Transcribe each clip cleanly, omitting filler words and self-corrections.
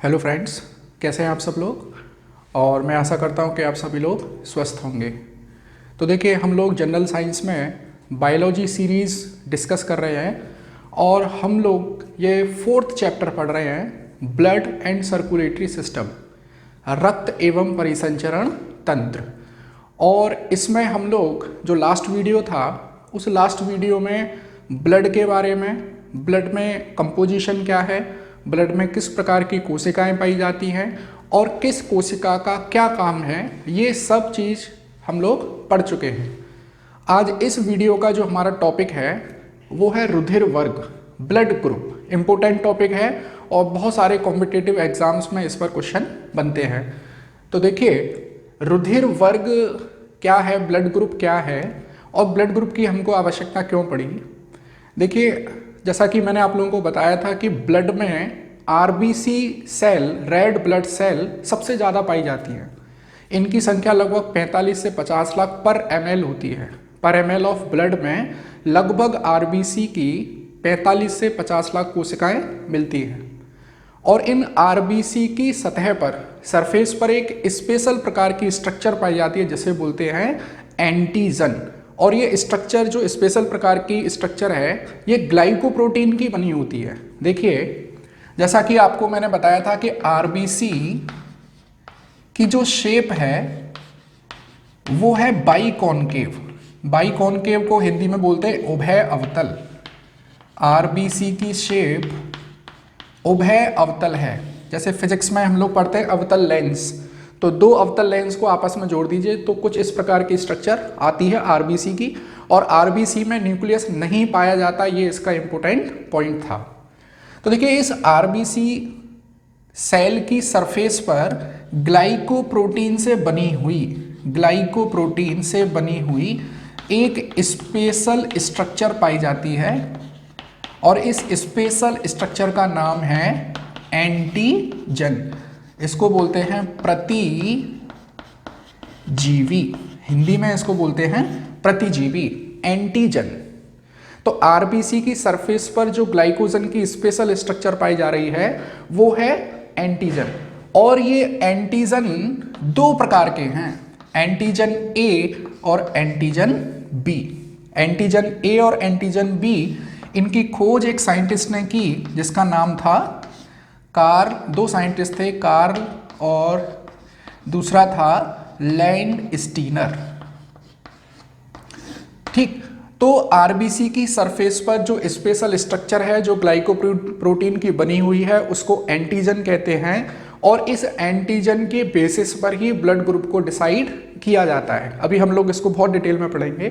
Hello friends, कैसे हैं आप सब लोग। और मैं आशा करता हूं कि आप सभी लोग स्वस्थ होंगे। तो देखिए, हम लोग जनरल साइंस में बायोलॉजी सीरीज़ डिस्कस कर रहे हैं और हम लोग ये 4th चैप्टर पढ़ रहे हैं, ब्लड एंड सर्कुलेटरी सिस्टम, रक्त एवं परिसंचरण तंत्र। और इसमें हम लोग जो लास्ट वीडियो था, उस लास्ट वीडियो में ब्लड के बारे में, ब्लड में कंपोजिशन क्या है, ब्लड में किस प्रकार की कोशिकाएं पाई जाती हैं और किस कोशिका का क्या काम है, ये सब चीज़ हम लोग पढ़ चुके हैं। आज इस वीडियो का जो हमारा टॉपिक है वो है रुधिर वर्ग, ब्लड ग्रुप। इम्पोर्टेंट टॉपिक है और बहुत सारे कॉम्पिटिटिव एग्जाम्स में इस पर क्वेश्चन बनते हैं। तो देखिए, रुधिर वर्ग क्या है, ब्लड ग्रुप क्या है और ब्लड ग्रुप की हमको आवश्यकता क्यों पड़ी। देखिए, जैसा कि मैंने आप लोगों को बताया था कि ब्लड में RBC cell, red blood cell सबसे ज़्यादा पाई जाती हैं। इनकी संख्या लगभग 45 से 50 लाख पर ml होती है। पर ml ऑफ ब्लड में लगभग आरबीसी की 45 से 50 लाख कोशिकाएं मिलती हैं। और इन आरबीसी की सतह पर, सरफेस पर एक स्पेशल प्रकार की स्ट्रक्चर पाई जाती है जिसे बोलते हैं एंटीजन। और ये स्ट्रक्चर, जो स्पेशल प्रकार की स्ट्रक्चर है, ये ग्लाइकोप्रोटीन की बनी होती है। देखिए, जैसा कि आपको मैंने बताया था कि आरबीसी की जो शेप है वो है बाइकॉनकेव। बाइकॉनकेव को हिंदी में बोलते हैं उभय अवतल। आरबीसी की शेप उभय अवतल है। जैसे फिजिक्स में हम लोग पढ़ते हैं अवतल लेंस, तो दो अवतल लेंस को आपस में जोड़ दीजिए तो कुछ इस प्रकार की स्ट्रक्चर आती है आरबीसी की। और आरबीसी में न्यूक्लियस नहीं पाया जाता, ये इसका इंपॉर्टेंट पॉइंट था। तो देखिए, इस आरबीसी सेल की सरफेस पर ग्लाइकोप्रोटीन से बनी हुई एक स्पेशल स्ट्रक्चर पाई जाती है और इस स्पेशल स्ट्रक्चर का नाम है एंटीजन। इसको बोलते हैं प्रतिजीवी, हिंदी में इसको बोलते हैं प्रतिजीवी, एंटीजन। तो आरबीसी की सरफेस पर जो ग्लाइकोजन की स्पेशल स्ट्रक्चर पाई जा रही है वो है एंटीजन। और ये एंटीजन दो प्रकार के हैं, एंटीजन ए और एंटीजन बी। एंटीजन ए और एंटीजन बी, इनकी खोज एक साइंटिस्ट ने की जिसका नाम था कार्ल। दो साइंटिस्ट थे, कार्ल और दूसरा था लैंडस्टीनर। ठीक, तो आरबीसी की सरफेस पर जो स्पेशल स्ट्रक्चर है जो ग्लाइकोप्रोटीन की बनी हुई है उसको एंटीजन कहते हैं। और इस एंटीजन के बेसिस पर ही ब्लड ग्रुप को डिसाइड किया जाता है। अभी हम लोग इसको बहुत डिटेल में पढ़ेंगे।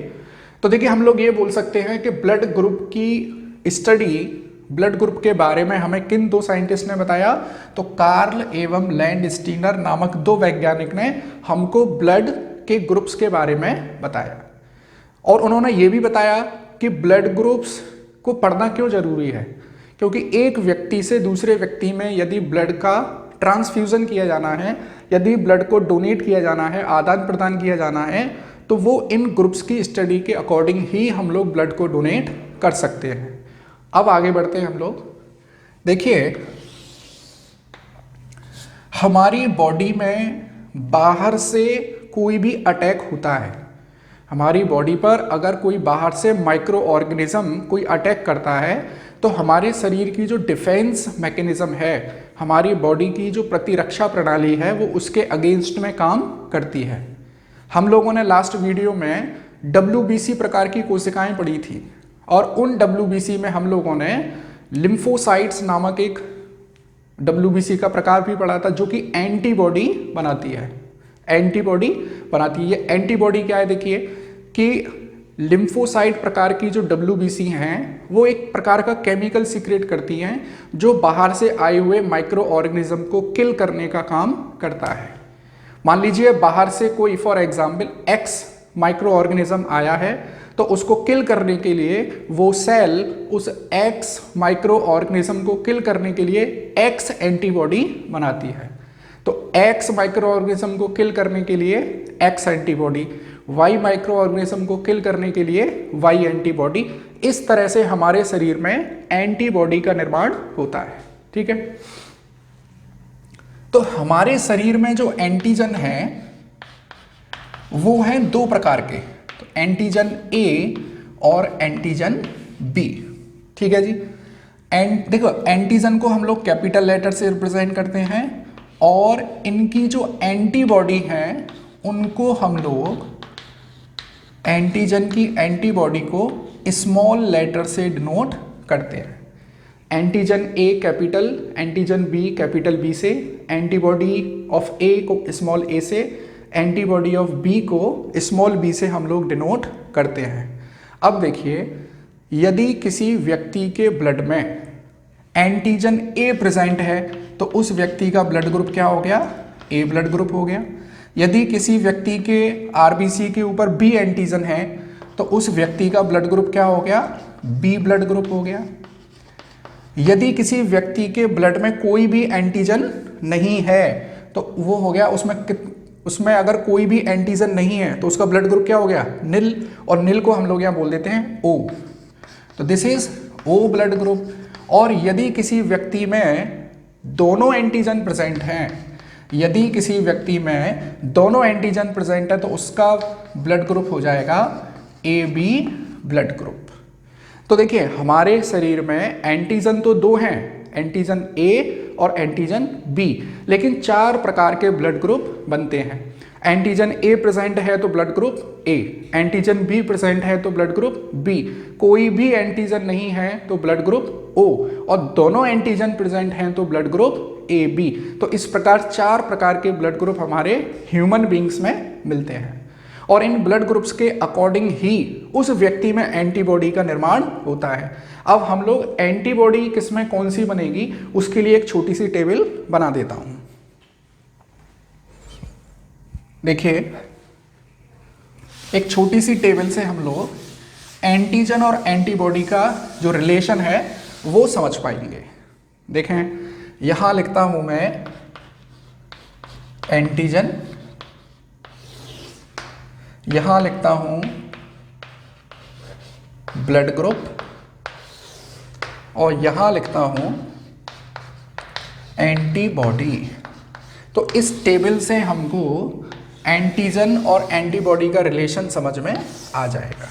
तो देखिए, हम लोग ये बोल सकते हैं कि ब्लड ग्रुप की स्टडी, ब्लड ग्रुप के बारे में हमें किन दो साइंटिस्ट ने बताया, तो कार्ल एवं लैंडस्टीनर नामक दो वैज्ञानिक ने हमको ब्लड के ग्रुप्स के बारे में बताया। और उन्होंने ये भी बताया कि ब्लड ग्रुप्स को पढ़ना क्यों जरूरी है, क्योंकि एक व्यक्ति से दूसरे व्यक्ति में यदि ब्लड का ट्रांसफ्यूजन किया जाना है, यदि ब्लड को डोनेट किया जाना है, आदान प्रदान किया जाना है, तो वो इन ग्रुप्स की स्टडी के अकॉर्डिंग ही हम लोग ब्लड को डोनेट कर सकते हैं। अब आगे बढ़ते हैं हम लोग। देखिए, हमारी बॉडी में बाहर से कोई भी अटैक होता है, हमारी बॉडी पर अगर कोई बाहर से माइक्रो ऑर्गेनिज्म कोई अटैक करता है तो हमारे शरीर की जो डिफेंस मैकेनिज्म है, हमारी बॉडी की जो प्रतिरक्षा प्रणाली है, वो उसके अगेंस्ट में काम करती है। हम लोगों ने लास्ट वीडियो में WBC प्रकार की कोशिकाएं पढ़ी थी और उन WBC में हम लोगों ने लिम्फोसाइट्स नामक एक WBC का प्रकार भी पढ़ा था जो कि एंटीबॉडी बनाती है। एंटीबॉडी बनाती है। ये एंटीबॉडी क्या है, देखिए कि लिम्फोसाइट प्रकार की जो WBC हैं वो एक प्रकार का केमिकल सीक्रेट करती हैं जो बाहर से आए हुए माइक्रो ऑर्गेनिज्म को किल करने का काम करता है। मान लीजिए बाहर से कोई, for example X micro organism आया है, तो उसको किल करने के लिए वो सेल उस X माइक्रो ऑर्गेनिज्म को किल करने के लिए X एंटीबॉडी बनाती है। तो X माइक्रो ऑर्गेनिज्म को किल करने के लिए X antibody, Y micro organism को किल करने के लिए Y एंटीबॉडी। इस तरह से हमारे शरीर में एंटीबॉडी का निर्माण होता है। ठीक है। तो हमारे शरीर में जो एंटीजन है वो है दो प्रकार के, तो एंटीजन ए और एंटीजन बी। ठीक है जी। देखो एंटीजन को हम लोग कैपिटल लेटर से रिप्रेजेंट करते हैं और इनकी जो एंटीबॉडी है उनको हम लोग एंटीजन की एंटीबॉडी को स्मॉल लेटर से डिनोट करते हैं। Antigen A capital, antigen B capital B से, एंटीबॉडी ऑफ ए को स्मॉल ए से, एंटीबॉडी ऑफ बी को स्मॉल बी से हम लोग डिनोट करते हैं। अब देखिए, यदि किसी व्यक्ति के ब्लड में एंटीजन ए प्रेजेंट है तो उस व्यक्ति का ब्लड ग्रुप क्या हो गया? ए ब्लड ग्रुप हो गया। यदि किसी व्यक्ति के आरबीसी के ऊपर बी एंटीजन है तो उस व्यक्ति का ब्लड ग्रुप क्या हो गया? बी ब्लड ग्रुप हो गया। यदि किसी व्यक्ति के ब्लड में कोई भी एंटीजन नहीं है तो वो हो गया, उसमें अगर कोई भी एंटीजन नहीं है तो उसका ब्लड ग्रुप क्या हो गया? निल। और निल को हम लोग यहाँ बोल देते हैं ओ। तो this is O blood group. और यदि किसी व्यक्ति में दोनों एंटीजन प्रेजेंट हैं, यदि किसी व्यक्ति में दोनों एंटीजन प्रेजेंट है तो उसका ब्लड ग्रुप हो जाएगा ए बी ब्लड ग्रुप। तो देखिए हमारे शरीर में एंटीजन तो दो हैं, एंटीजन ए और एंटीजन बी, लेकिन चार प्रकार के ब्लड ग्रुप बनते हैं। एंटीजन ए प्रेजेंट है तो blood group A, antigen be present है तो ब्लड ग्रुप बी, कोई भी एंटीजन नहीं है तो ब्लड ग्रुप ओ, और दोनों एंटीजन प्रेजेंट हैं तो ब्लड ग्रुप ए बी। तो इस प्रकार चार प्रकार के ब्लड ग्रुप हमारे ह्यूमन बींग्स में मिलते हैं और इन ब्लड ग्रुप्स के अकॉर्डिंग ही उस व्यक्ति में एंटीबॉडी का निर्माण होता है। अब हम लोग एंटीबॉडी किसमें कौन सी बनेगी उसके लिए एक छोटी सी टेबल बना देता हूं। देखिए एक छोटी सी टेबल से हम लोग एंटीजन और एंटीबॉडी का जो रिलेशन है वो समझ पाएंगे। देखें यहां लिखता हूं मैं एंटीजन, यहां लिखता हूं ब्लड ग्रुप और यहां लिखता हूं एंटीबॉडी। तो इस टेबल से हमको एंटीजन और एंटीबॉडी का रिलेशन समझ में आ जाएगा।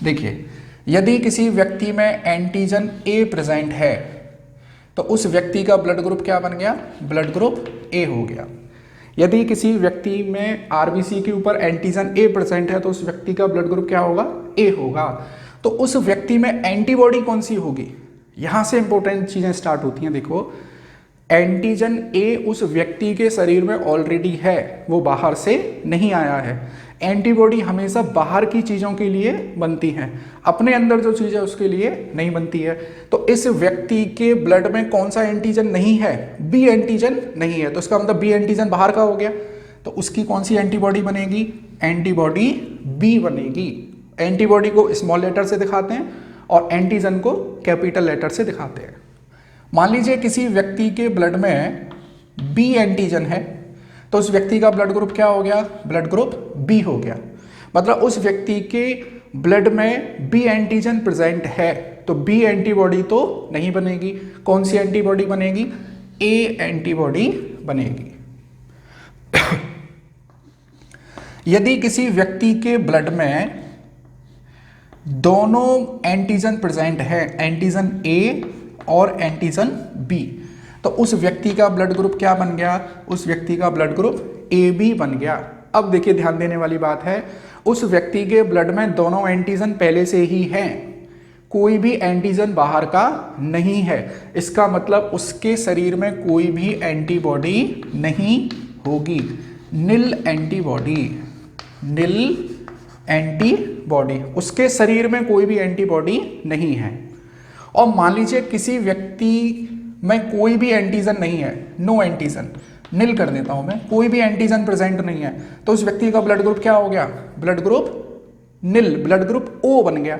देखिए यदि किसी व्यक्ति में एंटीजन ए प्रेजेंट है तो उस व्यक्ति का ब्लड ग्रुप क्या बन गया? ब्लड ग्रुप ए हो गया। यदि किसी व्यक्ति में आरबीसी के ऊपर एंटीजन ए प्रेजेंट है तो उस व्यक्ति का ब्लड ग्रुप क्या होगा? ए होगा। तो उस व्यक्ति में एंटीबॉडी कौन सी होगी? यहां से इंपॉर्टेंट चीजें स्टार्ट होती हैं। देखो एंटीजन ए उस व्यक्ति के शरीर में ऑलरेडी है, वो बाहर से नहीं आया है। एंटीबॉडी हमेशा बाहर की चीज़ों के लिए बनती हैं, अपने अंदर जो चीज़ है उसके लिए नहीं बनती है। तो इस व्यक्ति के ब्लड में कौन सा एंटीजन नहीं है? बी एंटीजन नहीं है, तो इसका मतलब बी एंटीजन बाहर का हो गया। तो उसकी कौन सी एंटीबॉडी बनेगी? एंटीबॉडी बी बनेगी। एंटीबॉडी को स्मॉल लेटर से दिखाते हैं और एंटीजन को कैपिटल लेटर से दिखाते हैं। मान लीजिए किसी व्यक्ति के ब्लड में बी एंटीजन है तो उस व्यक्ति का ब्लड ग्रुप क्या हो गया? ब्लड ग्रुप बी हो गया। मतलब उस व्यक्ति के ब्लड में बी एंटीजन प्रेजेंट है तो बी एंटीबॉडी तो नहीं बनेगी। कौन सी एंटीबॉडी बनेगी? ए एंटीबॉडी बनेगी। यदि किसी व्यक्ति के ब्लड में दोनों एंटीजन प्रेजेंट है, एंटीजन ए और एंटीजन बी, तो उस व्यक्ति का ब्लड ग्रुप क्या बन गया? उस व्यक्ति का ब्लड ग्रुप ए बी बन गया। अब देखिए ध्यान देने वाली बात है, उस व्यक्ति के ब्लड में दोनों एंटीजन पहले से ही हैं, कोई भी एंटीजन बाहर का नहीं है। इसका मतलब उसके शरीर में कोई भी एंटीबॉडी नहीं होगी। निल एंटीबॉडी, निल एंटीबॉडी, उसके शरीर में कोई भी एंटीबॉडी नहीं है। और मान लीजिए किसी व्यक्ति में कोई भी एंटीजन नहीं है, नो एंटीजन, निल कर देता हूं मैं, कोई भी एंटीजन प्रेजेंट नहीं है, तो उस व्यक्ति का ब्लड ग्रुप क्या हो गया? ब्लड ग्रुप निल, ब्लड ग्रुप ओ बन गया।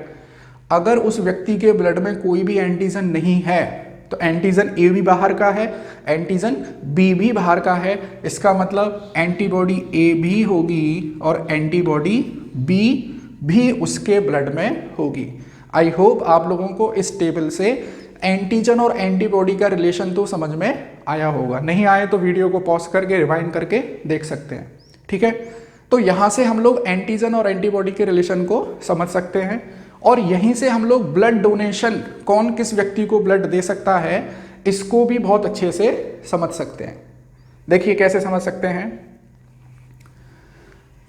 अगर उस व्यक्ति के ब्लड में कोई भी एंटीजन नहीं है तो एंटीजन ए भी बाहर का है, एंटीजन बी भी बाहर का है। इसका मतलब एंटीबॉडी ए भी होगी और एंटीबॉडी बी भी उसके ब्लड में होगी। आई होप आप लोगों को इस टेबल से एंटीजन और एंटीबॉडी का रिलेशन तो समझ में आया होगा, नहीं आए तो वीडियो को पॉज करके रिवाइंड करके देख सकते हैं। ठीक है, तो यहाँ से हम लोग एंटीजन और एंटीबॉडी के रिलेशन को समझ सकते हैं और यहीं से हम लोग ब्लड डोनेशन, कौन किस व्यक्ति को ब्लड दे सकता है, इसको भी बहुत अच्छे से समझ सकते हैं। देखिए कैसे समझ सकते हैं।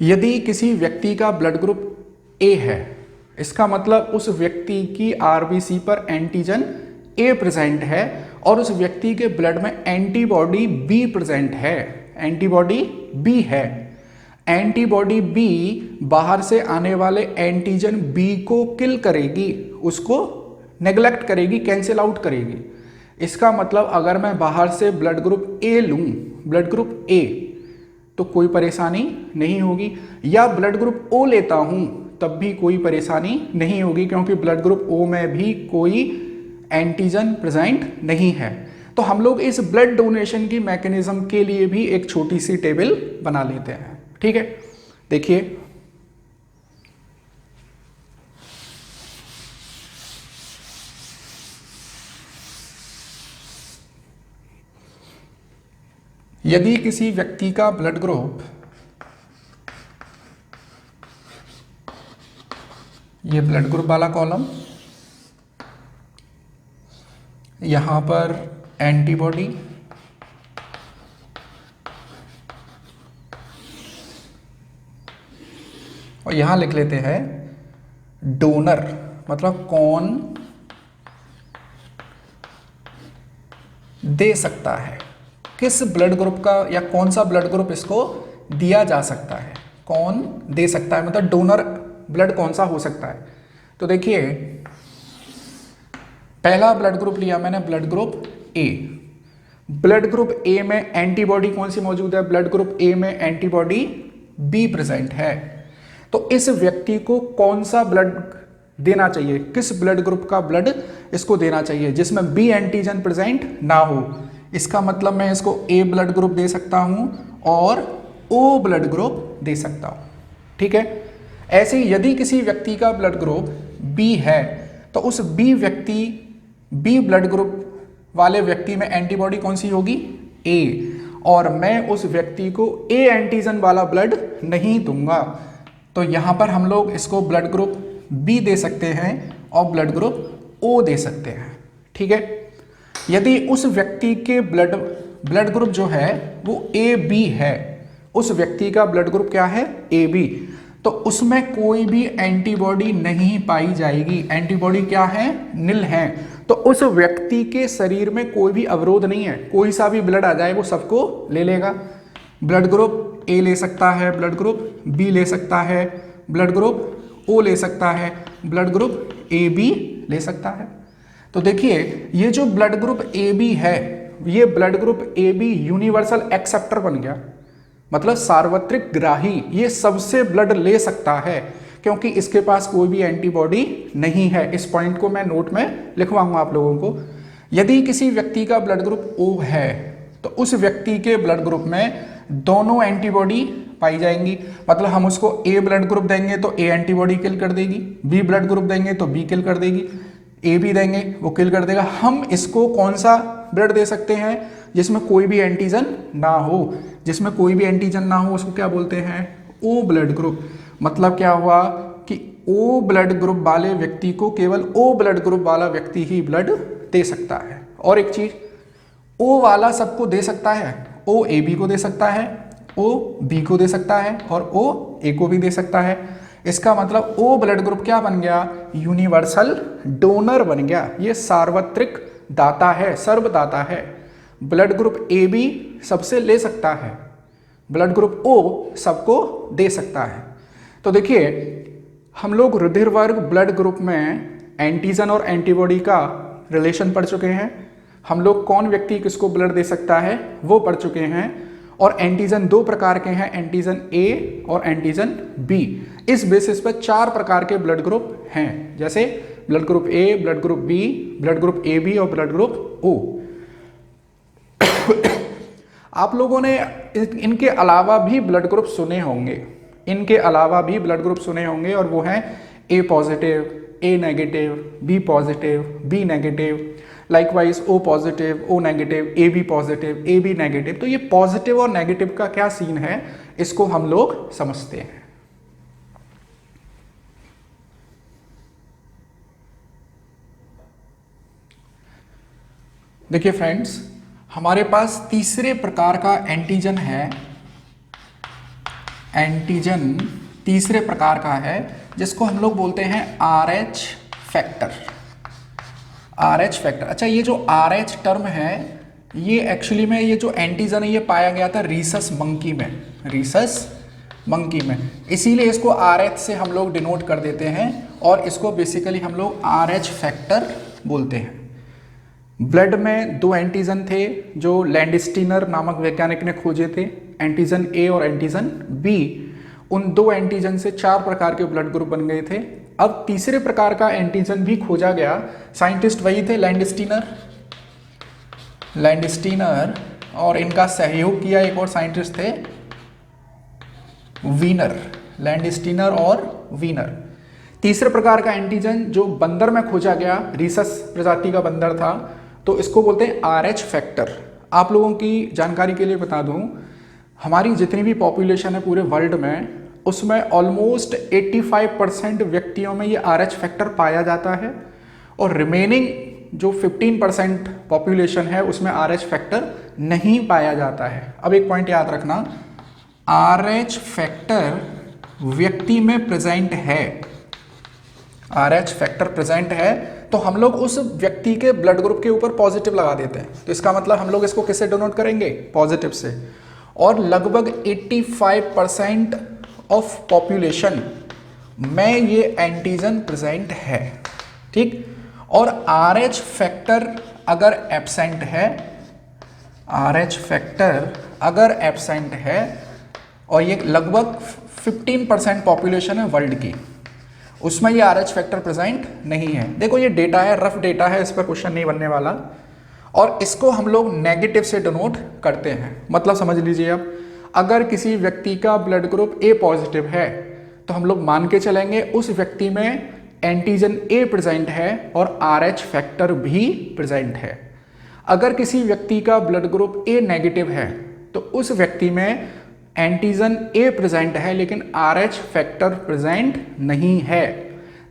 यदि किसी व्यक्ति का ब्लड ग्रुप ए है, इसका मतलब उस व्यक्ति की आरबीसी पर एंटीजन ए प्रेजेंट है और उस व्यक्ति के ब्लड में एंटीबॉडी बी प्रेजेंट है, एंटीबॉडी बी है। एंटीबॉडी बी बाहर से आने वाले एंटीजन बी को किल करेगी, उसको नेग्लेक्ट करेगी, कैंसिल आउट करेगी। इसका मतलब अगर मैं बाहर से ब्लड ग्रुप ए लूं, ब्लड ग्रुप ए, तो कोई परेशानी नहीं होगी, या ब्लड ग्रुप ओ लेता हूं तब भी कोई परेशानी नहीं होगी, क्योंकि ब्लड ग्रुप ओ में भी कोई एंटीजन प्रेजेंट नहीं है। तो हम लोग इस ब्लड डोनेशन की मैकेनिज्म के लिए भी एक छोटी सी टेबल बना लेते हैं। ठीक है, देखिए यदि किसी व्यक्ति का ब्लड ग्रुप, ये ब्लड ग्रुप वाला कॉलम, यहां पर एंटीबॉडी, और यहां लिख लेते हैं डोनर, मतलब कौन दे सकता है, किस ब्लड ग्रुप का या कौन सा ब्लड ग्रुप इसको दिया जा सकता है, कौन दे सकता है, मतलब डोनर ब्लड कौन सा हो सकता है। तो देखिए पहला ब्लड ग्रुप लिया मैंने, blood group A. Blood group ए में एंटीबॉडी कौन सी मौजूद है, ब्लड ग्रुप ए में एंटीबॉडी बी प्रेजेंट है। तो इस व्यक्ति को कौन सा ब्लड देना चाहिए, किस ब्लड ग्रुप का ब्लड इसको देना चाहिए जिसमें बी एंटीजन प्रेजेंट ना हो। इसका मतलब मैं इसको ए ब्लड ग्रुप दे सकता हूं और ओ ब्लड ग्रुप दे सकता हूं। ठीक है, ऐसे ही यदि किसी व्यक्ति का ब्लड ग्रुप बी है तो उस बी ब्लड ग्रुप वाले व्यक्ति में एंटीबॉडी कौन सी होगी, ए, और मैं उस व्यक्ति को ए एंटीजन वाला ब्लड नहीं दूंगा। तो यहां पर हम लोग इसको ब्लड ग्रुप बी दे सकते हैं और ब्लड ग्रुप ओ दे सकते हैं। ठीक है, यदि उस व्यक्ति के ब्लड ग्रुप जो है वो ए बी है, उस व्यक्ति का ब्लड ग्रुप क्या है, ए बी, तो उसमें कोई भी एंटीबॉडी नहीं पाई जाएगी, एंटीबॉडी क्या है, निल है। तो उस व्यक्ति के शरीर में कोई भी अवरोध नहीं है, कोई सा भी ब्लड आ जाए वो सबको ले लेगा। ब्लड ग्रुप ए ले सकता है, ब्लड ग्रुप बी ले सकता है, ब्लड ग्रुप ओ ले सकता है, ब्लड ग्रुप ए बी ले सकता है। तो देखिए ये जो ब्लड ग्रुप ए बी है, ये blood group A B universal acceptor बन गया, मतलब सार्वत्रिक ग्राही, ये सबसे ब्लड ले सकता है क्योंकि इसके पास कोई भी एंटीबॉडी नहीं है। इस पॉइंट को मैं नोट में लिखवाऊंगा आप लोगों को। यदि किसी व्यक्ति का ब्लड ग्रुप ओ है तो उस व्यक्ति के ब्लड ग्रुप में दोनों एंटीबॉडी पाई जाएंगी, मतलब हम उसको ए ब्लड ग्रुप देंगे तो ए एंटीबॉडी किल कर देगी, बी ब्लड ग्रुप देंगे तो बी किल कर देगी, ए भी देंगे वो किल कर देगा। हम इसको कौन सा ब्लड दे सकते हैं जिसमें कोई भी एंटीजन ना हो, जिसमें कोई भी एंटीजन ना हो उसको क्या बोलते हैं, ओ ब्लड ग्रुप। मतलब क्या हुआ कि ओ ब्लड ग्रुप वाले व्यक्ति को केवल ओ ब्लड ग्रुप वाला व्यक्ति ही ब्लड दे सकता है। और एक चीज, ओ वाला सबको दे सकता है, ओ ए बी को दे सकता है, ओ बी को दे सकता है और ओ ए को भी दे सकता है। इसका मतलब ओ ब्लड ग्रुप क्या बन गया, यूनिवर्सल डोनर बन गया, ये सार्वत्रिक दाता है, सर्वदाता है। ब्लड ग्रुप ए बी सबसे ले सकता है, ब्लड ग्रुप ओ सबको दे सकता है। तो देखिए हम लोग रुधिर वर्ग ब्लड ग्रुप में एंटीजन और एंटीबॉडी का रिलेशन पढ़ चुके हैं, हम लोग कौन व्यक्ति किसको ब्लड दे सकता है वो पढ़ चुके हैं, और एंटीजन दो प्रकार के हैं, एंटीजन ए और एंटीजन बी। इस बेसिस पर 4 प्रकार के ब्लड ग्रुप हैं, जैसे blood group A, blood group B, blood group A B और ब्लड ग्रुप ओ। आप लोगों ने इनके अलावा भी ब्लड ग्रुप सुने होंगे, इनके अलावा भी ब्लड ग्रुप सुने होंगे, और वो हैं A positive, A negative, B positive, B negative, likewise O positive, O negative, A B positive, A B negative. तो ये पॉजिटिव और नेगेटिव का क्या सीन है, इसको हम लोग समझते हैं। देखिए फ्रेंड्स, हमारे पास तीसरे प्रकार का एंटीजन है, एंटीजन तीसरे प्रकार का है जिसको हम लोग बोलते हैं RH फैक्टर। RH factor. अच्छा, ये जो RH टर्म है ये एक्चुअली में ये जो एंटीजन है ये पाया गया था रीसस मंकी में, रीसस मंकी में, इसीलिए इसको RH से हम लोग डिनोट कर देते हैं और इसको बेसिकली हम लोग RH फैक्टर बोलते हैं। ब्लड में दो एंटीजन थे जो लैंडस्टीनर नामक वैज्ञानिक ने खोजे थे, एंटीजन ए और एंटीजन बी। उन दो एंटीजन से 4 प्रकार के ब्लड ग्रुप बन गए थे। अब तीसरे प्रकार का एंटीजन भी खोजा गया, साइंटिस्ट वही थे लैंडस्टीनर, और इनका सहयोग किया एक और साइंटिस्ट थे वीनर, लैंडस्टीनर और वीनर। तीसरे प्रकार का एंटीजन जो बंदर में खोजा गया, रीसस प्रजाति का बंदर था, तो इसको बोलते हैं RH फैक्टर। आप लोगों की जानकारी के लिए बता दूं, हमारी जितनी भी पॉपुलेशन है पूरे वर्ल्ड में, उसमें ऑलमोस्ट 85% व्यक्तियों में ये RH फैक्टर पाया जाता है और रिमेनिंग जो 15% पॉपुलेशन है उसमें RH फैक्टर नहीं पाया जाता है। अब एक पॉइंट याद रखना, RH फैक्टर व्यक्ति में प्रेजेंट है, RH फैक्टर प्रेजेंट है तो हम लोग उस व्यक्ति के ब्लड ग्रुप के ऊपर पॉजिटिव लगा देते हैं। तो इसका मतलब हम लोग इसको किससे डिनोट करेंगे, पॉजिटिव से। और लगभग 85% ऑफ पॉपुलेशन में ये एंटीजन प्रेजेंट है, ठीक। और RH फैक्टर अगर एब्सेंट है, RH फैक्टर अगर एब्सेंट है, और ये लगभग 15% पॉपुलेशन है वर्ल्ड की, उसमें ये RH फैक्टर प्रेजेंट नहीं है। देखो ये डेटा है, रफ डेटा है, इस पर क्वेश्चन नहीं बनने वाला। और इसको हम लोग नेगेटिव से डिनोट करते हैं। मतलब समझ लीजिए, अब अगर किसी व्यक्ति का ब्लड ग्रुप A पॉजिटिव है तो हम लोग मान के चलेंगे उस व्यक्ति में एंटीजन A प्रेजेंट है और RH फैक्टर भी प्रेजेंट है। अगर किसी व्यक्ति का ब्लड ग्रुप A नेगेटिव है तो उस व्यक्ति में एंटीजन A प्रेजेंट है लेकिन RH फैक्टर प्रेजेंट नहीं है।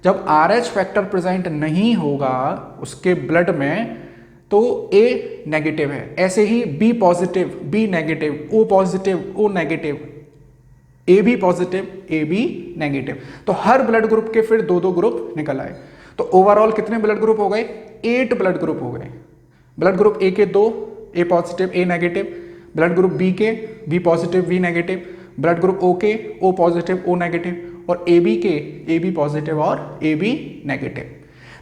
जब RH फैक्टर प्रेजेंट नहीं होगा उसके ब्लड में तो A नेगेटिव है। ऐसे ही B positive, B negative, O positive, O negative, AB positive, AB negative. तो हर ब्लड ग्रुप के फिर 2-2 ग्रुप निकल आए। तो ओवरऑल कितने ब्लड ग्रुप हो गए, 8 ब्लड ग्रुप हो गए। ब्लड ग्रुप A के 2, A positive, A negative, blood group B के B positive, B negative, blood group O के O पॉजिटिव, O नेगेटिव, और AB के AB पॉजिटिव और AB नेगेटिव।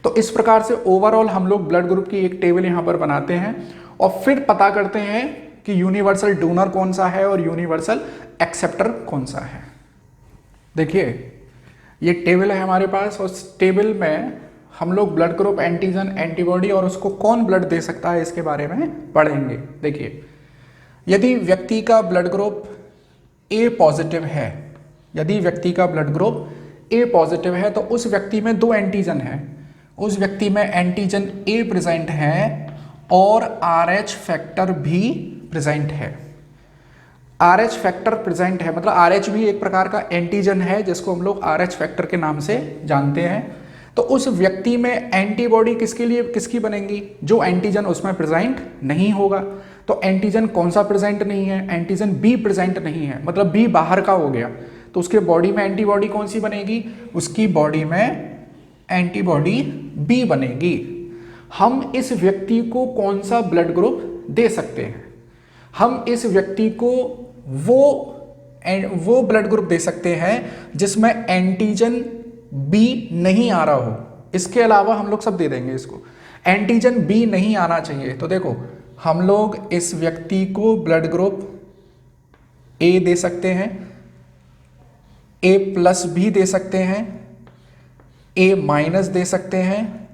तो इस प्रकार से ओवरऑल हम लोग ब्लड ग्रुप की एक टेबल यहाँ पर बनाते हैं और फिर पता करते हैं कि यूनिवर्सल डोनर कौन सा है और यूनिवर्सल एक्सेप्टर कौन सा है। देखिए ये टेबल है हमारे पास, और उस टेबल में हम लोग ब्लड ग्रुप, एंटीजन, एंटीबॉडी और उसको कौन ब्लड दे सकता है इसके बारे में पढ़ेंगे। देखिए, यदि व्यक्ति का ब्लड ग्रुप A पॉजिटिव है, यदि व्यक्ति का ब्लड ग्रुप A पॉजिटिव है तो उस व्यक्ति में 2 एंटीजन है, उस व्यक्ति में एंटीजन A प्रेजेंट है और RH फैक्टर भी प्रेजेंट है। RH फैक्टर प्रेजेंट है मतलब RH भी एक प्रकार का एंटीजन है जिसको हम लोग RH फैक्टर के नाम से जानते हैं। तो उस व्यक्ति में एंटीबॉडी किसकी बनेंगी, जो एंटीजन उसमें प्रेजेंट नहीं होगा। तो एंटीजन कौन सा प्रेजेंट नहीं है, एंटीजन B प्रेजेंट नहीं है, मतलब B बाहर का हो गया। तो उसके बॉडी में एंटीबॉडी कौन सी बनेगी, उसकी बॉडी में एंटीबॉडी B बनेगी। हम इस व्यक्ति को कौन सा ब्लड ग्रुप दे सकते हैं, हम इस व्यक्ति को वो ब्लड ग्रुप दे सकते हैं जिसमें एंटीजन B नहीं आ रहा हो। इसके अलावा हम लोग सब दे देंगे इसको, एंटीजन B नहीं आना चाहिए। तो देखो हम लोग इस व्यक्ति को ब्लड ग्रुप A दे सकते हैं, A+ भी दे सकते हैं, A- दे सकते हैं,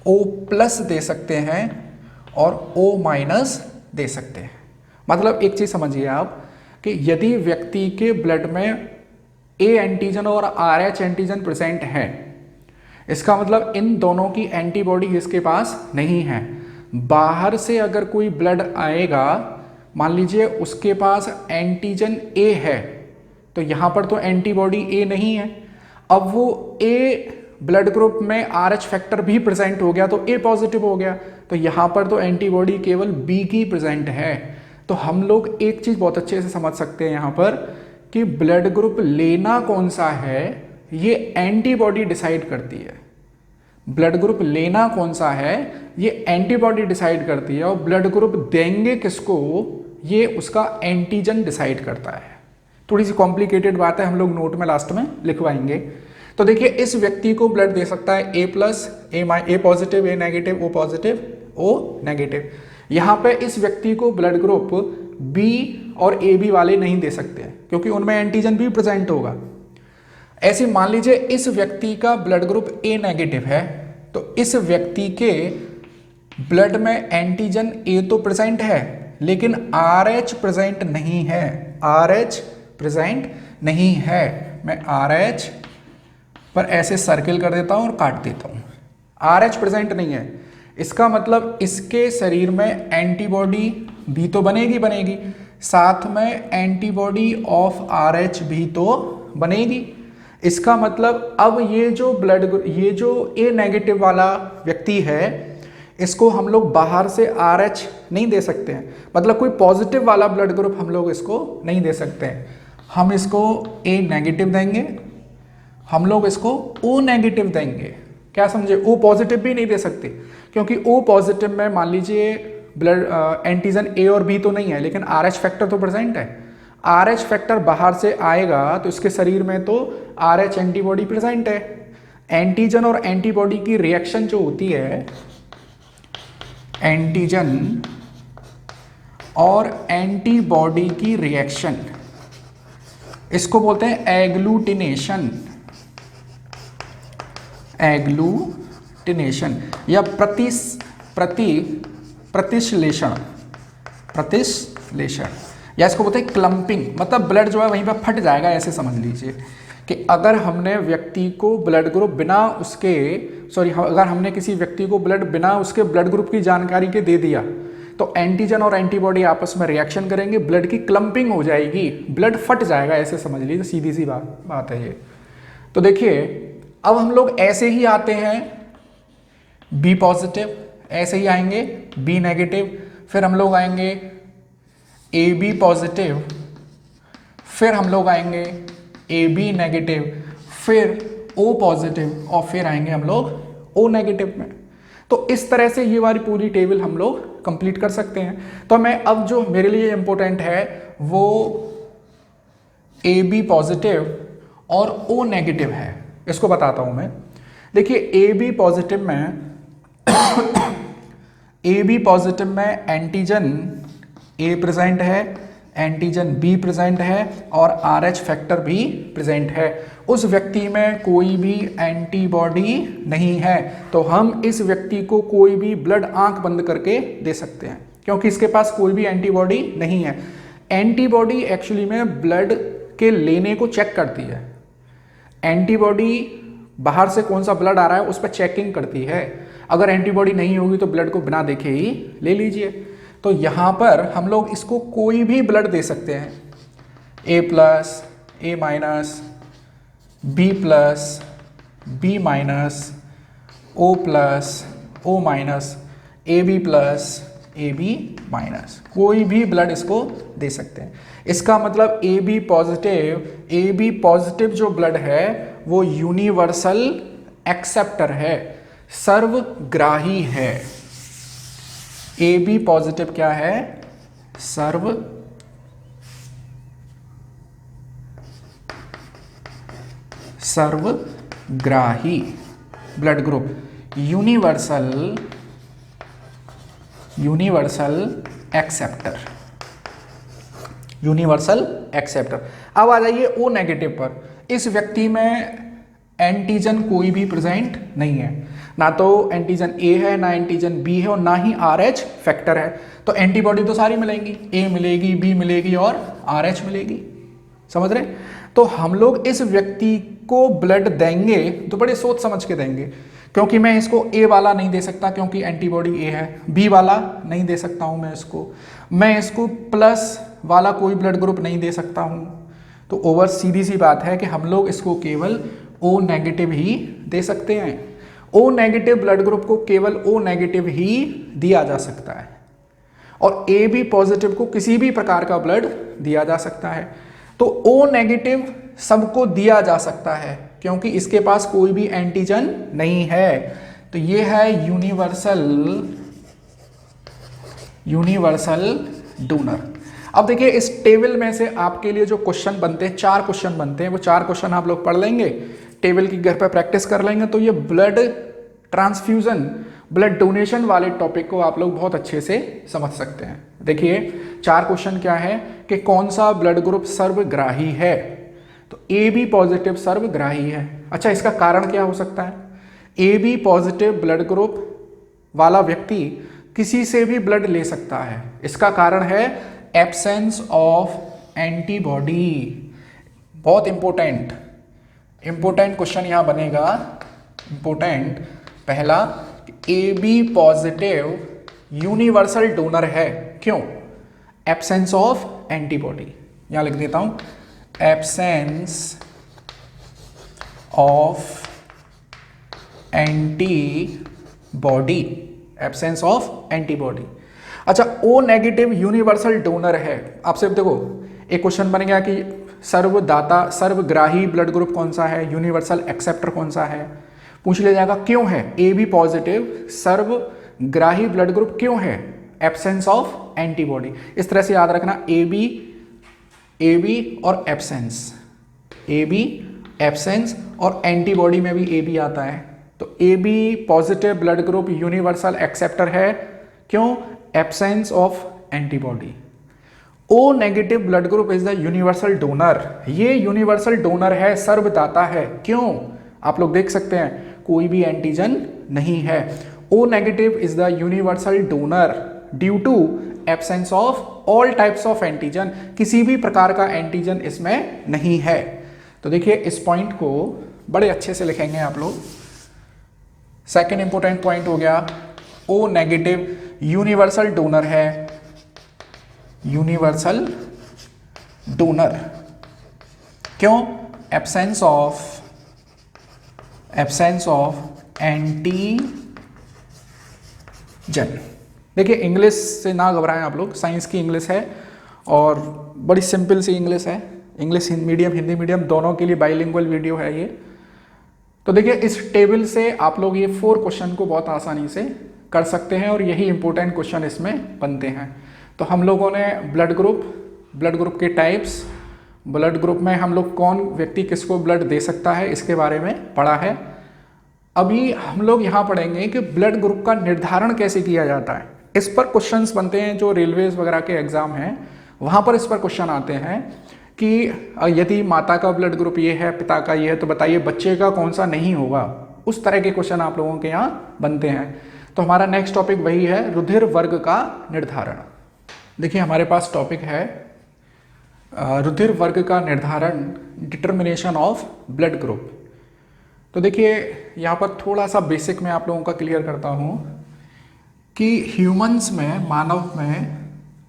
O+ दे सकते हैं और O- दे सकते हैं। मतलब एक चीज समझिए आप कि यदि व्यक्ति के ब्लड में A एंटीजन और RH एंटीजन प्रेजेंट है, इसका मतलब इन दोनों की एंटीबॉडी इसके पास नहीं है। बाहर से अगर कोई ब्लड आएगा, मान लीजिए उसके पास एंटीजन ए है, तो यहाँ पर तो एंटीबॉडी ए नहीं है। अब वो ए ब्लड ग्रुप में RH फैक्टर भी प्रेजेंट हो गया तो ए पॉजिटिव हो गया, तो यहाँ पर तो एंटीबॉडी केवल बी की प्रेजेंट है। तो हम लोग एक चीज़ बहुत अच्छे से समझ सकते हैं यहाँ पर कि ब्लड ग्रुप लेना कौन सा है ये एंटीबॉडी डिसाइड करती है। ब्लड ग्रुप लेना कौन सा है ये एंटीबॉडी डिसाइड करती है, और ब्लड ग्रुप देंगे किसको ये उसका एंटीजन डिसाइड करता है। थोड़ी सी कॉम्प्लिकेटेड बात है, हम लोग नोट में लास्ट में लिखवाएंगे। तो देखिए इस व्यक्ति को ब्लड दे सकता है A plus, A positive, A negative, O positive, O negative. यहाँ पे इस व्यक्ति को ब्लड ग्रुप बी और ए बी वाले नहीं दे सकते हैं क्योंकि उनमें एंटीजन भी प्रेजेंट होगा। ऐसे मान लीजिए इस व्यक्ति का ब्लड ग्रुप ए नेगेटिव है, तो इस व्यक्ति के ब्लड में एंटीजन ए तो प्रेजेंट है लेकिन RH प्रेजेंट नहीं है, RH प्रेजेंट नहीं है। मैं RH पर ऐसे सर्किल कर देता हूं और काट देता हूं, RH प्रेजेंट नहीं है। इसका मतलब इसके शरीर में एंटीबॉडी भी तो बनेगी, साथ में एंटीबॉडी ऑफ RH भी तो बनेगी। इसका मतलब अब ये जो ए नेगेटिव वाला व्यक्ति है इसको हम लोग बाहर से RH नहीं दे सकते हैं, मतलब कोई पॉजिटिव वाला ब्लड ग्रुप हम लोग इसको नहीं दे सकते हैं। हम इसको ए नेगेटिव देंगे, हम लोग इसको ओ नेगेटिव देंगे। क्या समझे? ओ पॉजिटिव भी नहीं दे सकते क्योंकि ओ पॉजिटिव में मान लीजिए ब्लड एंटीजन ए और बी तो नहीं है लेकिन RH फैक्टर तो प्रेजेंट है। RH फैक्टर बाहर से आएगा तो इसके शरीर में तो RH एंटीबॉडी प्रेजेंट है। एंटीजन और एंटीबॉडी की रिएक्शन जो होती है, एंटीजन और एंटीबॉडी की रिएक्शन, इसको बोलते हैं एग्लूटिनेशन, एग्लूटिनेशन या प्रतिश्लेषण या इसको बोलते हैं क्लम्पिंग। मतलब ब्लड जो है वहीं पर फट जाएगा। ऐसे समझ लीजिए कि अगर हमने व्यक्ति को ब्लड ग्रुप बिना उसके अगर हमने किसी व्यक्ति को ब्लड बिना उसके ब्लड ग्रुप की जानकारी के दे दिया तो एंटीजन और एंटीबॉडी आपस में रिएक्शन करेंगे, ब्लड की क्लम्पिंग हो जाएगी, ब्लड फट जाएगा। ऐसे समझ लीजिए, सीधी सी बात है ये। तो देखिए अब हम लोग ऐसे ही आते हैं बी पॉजिटिव, ऐसे ही आएंगे बी नेगेटिव, फिर हम लोग आएंगे ए बी पॉजिटिव, फिर हम लोग आएंगे ए बी नेगेटिव, फिर ओ पॉजिटिव और फिर आएंगे हम लोग ओ नेगेटिव में। तो इस तरह से ये वाली पूरी टेबल हम लोग कंप्लीट कर सकते हैं। तो मैं अब जो मेरे लिए इंपॉर्टेंट है वो ए बी पॉजिटिव और ओ नेगेटिव है, इसको बताता हूं मैं। देखिए ए बी पॉजिटिव में एंटीजन ए प्रेजेंट है, एंटीजन बी प्रेजेंट है और RH फैक्टर भी प्रेजेंट है। उस व्यक्ति में कोई भी एंटीबॉडी नहीं है, तो हम इस व्यक्ति को कोई भी ब्लड आंख बंद करके दे सकते हैं क्योंकि इसके पास कोई भी एंटीबॉडी नहीं है। एंटीबॉडी एक्चुअली में ब्लड के लेने को चेक करती है। एंटीबॉडी बाहर से कौन सा ब्लड आ रहा है उस पर चेकिंग करती है। अगर एंटीबॉडी नहीं होगी तो ब्लड को बिना देखे ही ले लीजिए। तो यहाँ पर हम लोग इसको कोई भी ब्लड दे सकते हैं, A plus, A minus, B plus, B minus, O plus, O minus, A B plus, A B minus, कोई भी ब्लड इसको दे सकते हैं। इसका मतलब ए बी पॉजिटिव जो ब्लड है वो यूनिवर्सल एक्सेप्टर है, सर्वग्राही है। ए बी पॉजिटिव क्या है? सर्वग्राही ब्लड ग्रुप, यूनिवर्सल एक्सेप्टर। अब आ जाइए ओ नेगेटिव पर। इस व्यक्ति में एंटीजन कोई भी प्रेजेंट नहीं है, ना तो एंटीजन ए है, ना एंटीजन बी है और ना ही RH फैक्टर है। तो एंटीबॉडी तो सारी मिलेंगी, ए मिलेगी, बी मिलेगी और RH मिलेगी। समझ रहे? तो हम लोग इस व्यक्ति को ब्लड देंगे तो बड़े सोच समझ के देंगे, क्योंकि मैं इसको ए वाला नहीं दे सकता क्योंकि एंटीबॉडी ए है, बी वाला नहीं दे सकता हूँ मैं इसको प्लस वाला कोई ब्लड ग्रुप नहीं दे सकता हूँ। तो ओवर सीधी सी बात है कि हम लोग इसको केवल ओ नेगेटिव ही दे सकते हैं। ओ नेगेटिव ब्लड ग्रुप को केवल ओ नेगेटिव ही दिया जा सकता है और ए बी पॉजिटिव को किसी भी प्रकार का ब्लड दिया जा सकता है। तो ओ नेगेटिव सबको दिया जा सकता है क्योंकि इसके पास कोई भी एंटीजन नहीं है। तो ये है यूनिवर्सल डोनर। अब देखिए इस टेबल में से आपके लिए जो क्वेश्चन बनते हैं, 4 क्वेश्चन बनते हैं, वो 4 क्वेश्चन आप लोग पढ़ लेंगे, टेबल की घर पर प्रैक्टिस कर लेंगे, तो ये ब्लड ट्रांसफ्यूजन, ब्लड डोनेशन वाले टॉपिक को आप लोग बहुत अच्छे से समझ सकते हैं। देखिए 4 क्वेश्चन क्या है कि कौन सा ब्लड ग्रुप सर्वग्राही है, तो ए बी पॉजिटिव सर्वग्राही है। अच्छा, इसका कारण क्या हो सकता है? A B positive blood group वाला व्यक्ति किसी से भी ब्लड ले सकता है। इसका कारण है एब्सेंस ऑफ एंटीबॉडी। बहुत इंपॉर्टेंट क्वेश्चन यहां बनेगा, इंपॉर्टेंट। पहला, A B positive universal donor है, क्यों? Absence of antibody. यहां लिख देता हूं, absence of antibody, absence of antibody. अच्छा, ओ नेगेटिव यूनिवर्सल डोनर है। आपसे देखो एक क्वेश्चन बन गया कि सर्वदाता सर्वग्राही ब्लड ग्रुप कौन सा है, यूनिवर्सल एक्सेप्टर कौन सा है, पूछ लिया जाएगा क्यों है ए बी पॉजिटिव सर्वग्राही ब्लड ग्रुप, क्यों है? Absence of antibody. इस तरह से याद रखना, ए बी और एब्सेंस, ए बी एब्सेंस और एंटीबॉडी में भी ए बी आता है। तो A B positive blood group universal acceptor है, क्यों? Absence of antibody. O negative blood group is the universal donor, ये यूनिवर्सल डोनर है, सर्वदाता है, क्यों? आप लोग देख सकते हैं कोई भी एंटीजन नहीं है। O negative is the universal donor due to absence of all types of antigen, किसी भी प्रकार का एंटीजन इसमें नहीं है। तो देखिए इस पॉइंट को बड़े अच्छे से लिखेंगे आप लोग। सेकेंड इंपॉर्टेंट पॉइंट हो गया, ओ नेगेटिव यूनिवर्सल डोनर है, यूनिवर्सल डोनर, क्यों? Absence of antigen. देखिए इंग्लिश से ना घबराएं आप लोग, साइंस की इंग्लिश है और बड़ी सिंपल सी इंग्लिश है। इंग्लिश मीडियम हिंदी मीडियम दोनों के लिए बाइलिंगुअल वीडियो है ये। तो देखिए इस टेबल से आप लोग ये 4 क्वेश्चन को बहुत आसानी से कर सकते हैं और यही इंपॉर्टेंट क्वेश्चन इसमें बनते हैं। तो हम लोगों ने ब्लड ग्रुप के टाइप्स, ब्लड ग्रुप में हम लोग कौन व्यक्ति किसको ब्लड दे सकता है, इसके बारे में पढ़ा है। अभी हम लोग यहाँ पढ़ेंगे कि ब्लड ग्रुप का निर्धारण कैसे किया जाता है। इस पर क्वेश्चंस बनते हैं, जो रेलवेज वगैरह के एग्जाम हैं वहाँ पर इस पर क्वेश्चन आते हैं कि यदि माता का ब्लड ग्रुप ये है, पिता का ये है, तो बताइए बच्चे का कौन सा नहीं होगा। उस तरह के क्वेश्चन आप लोगों के यहाँ बनते हैं। तो हमारा नेक्स्ट टॉपिक वही है, रुधिर वर्ग का निर्धारण। देखिए हमारे पास टॉपिक है रुधिर वर्ग का निर्धारण, डिटर्मिनेशन ऑफ ब्लड ग्रुप। तो देखिए यहाँ पर थोड़ा सा बेसिक में आप लोगों का क्लियर करता हूँ कि ह्यूमंस में, मानव में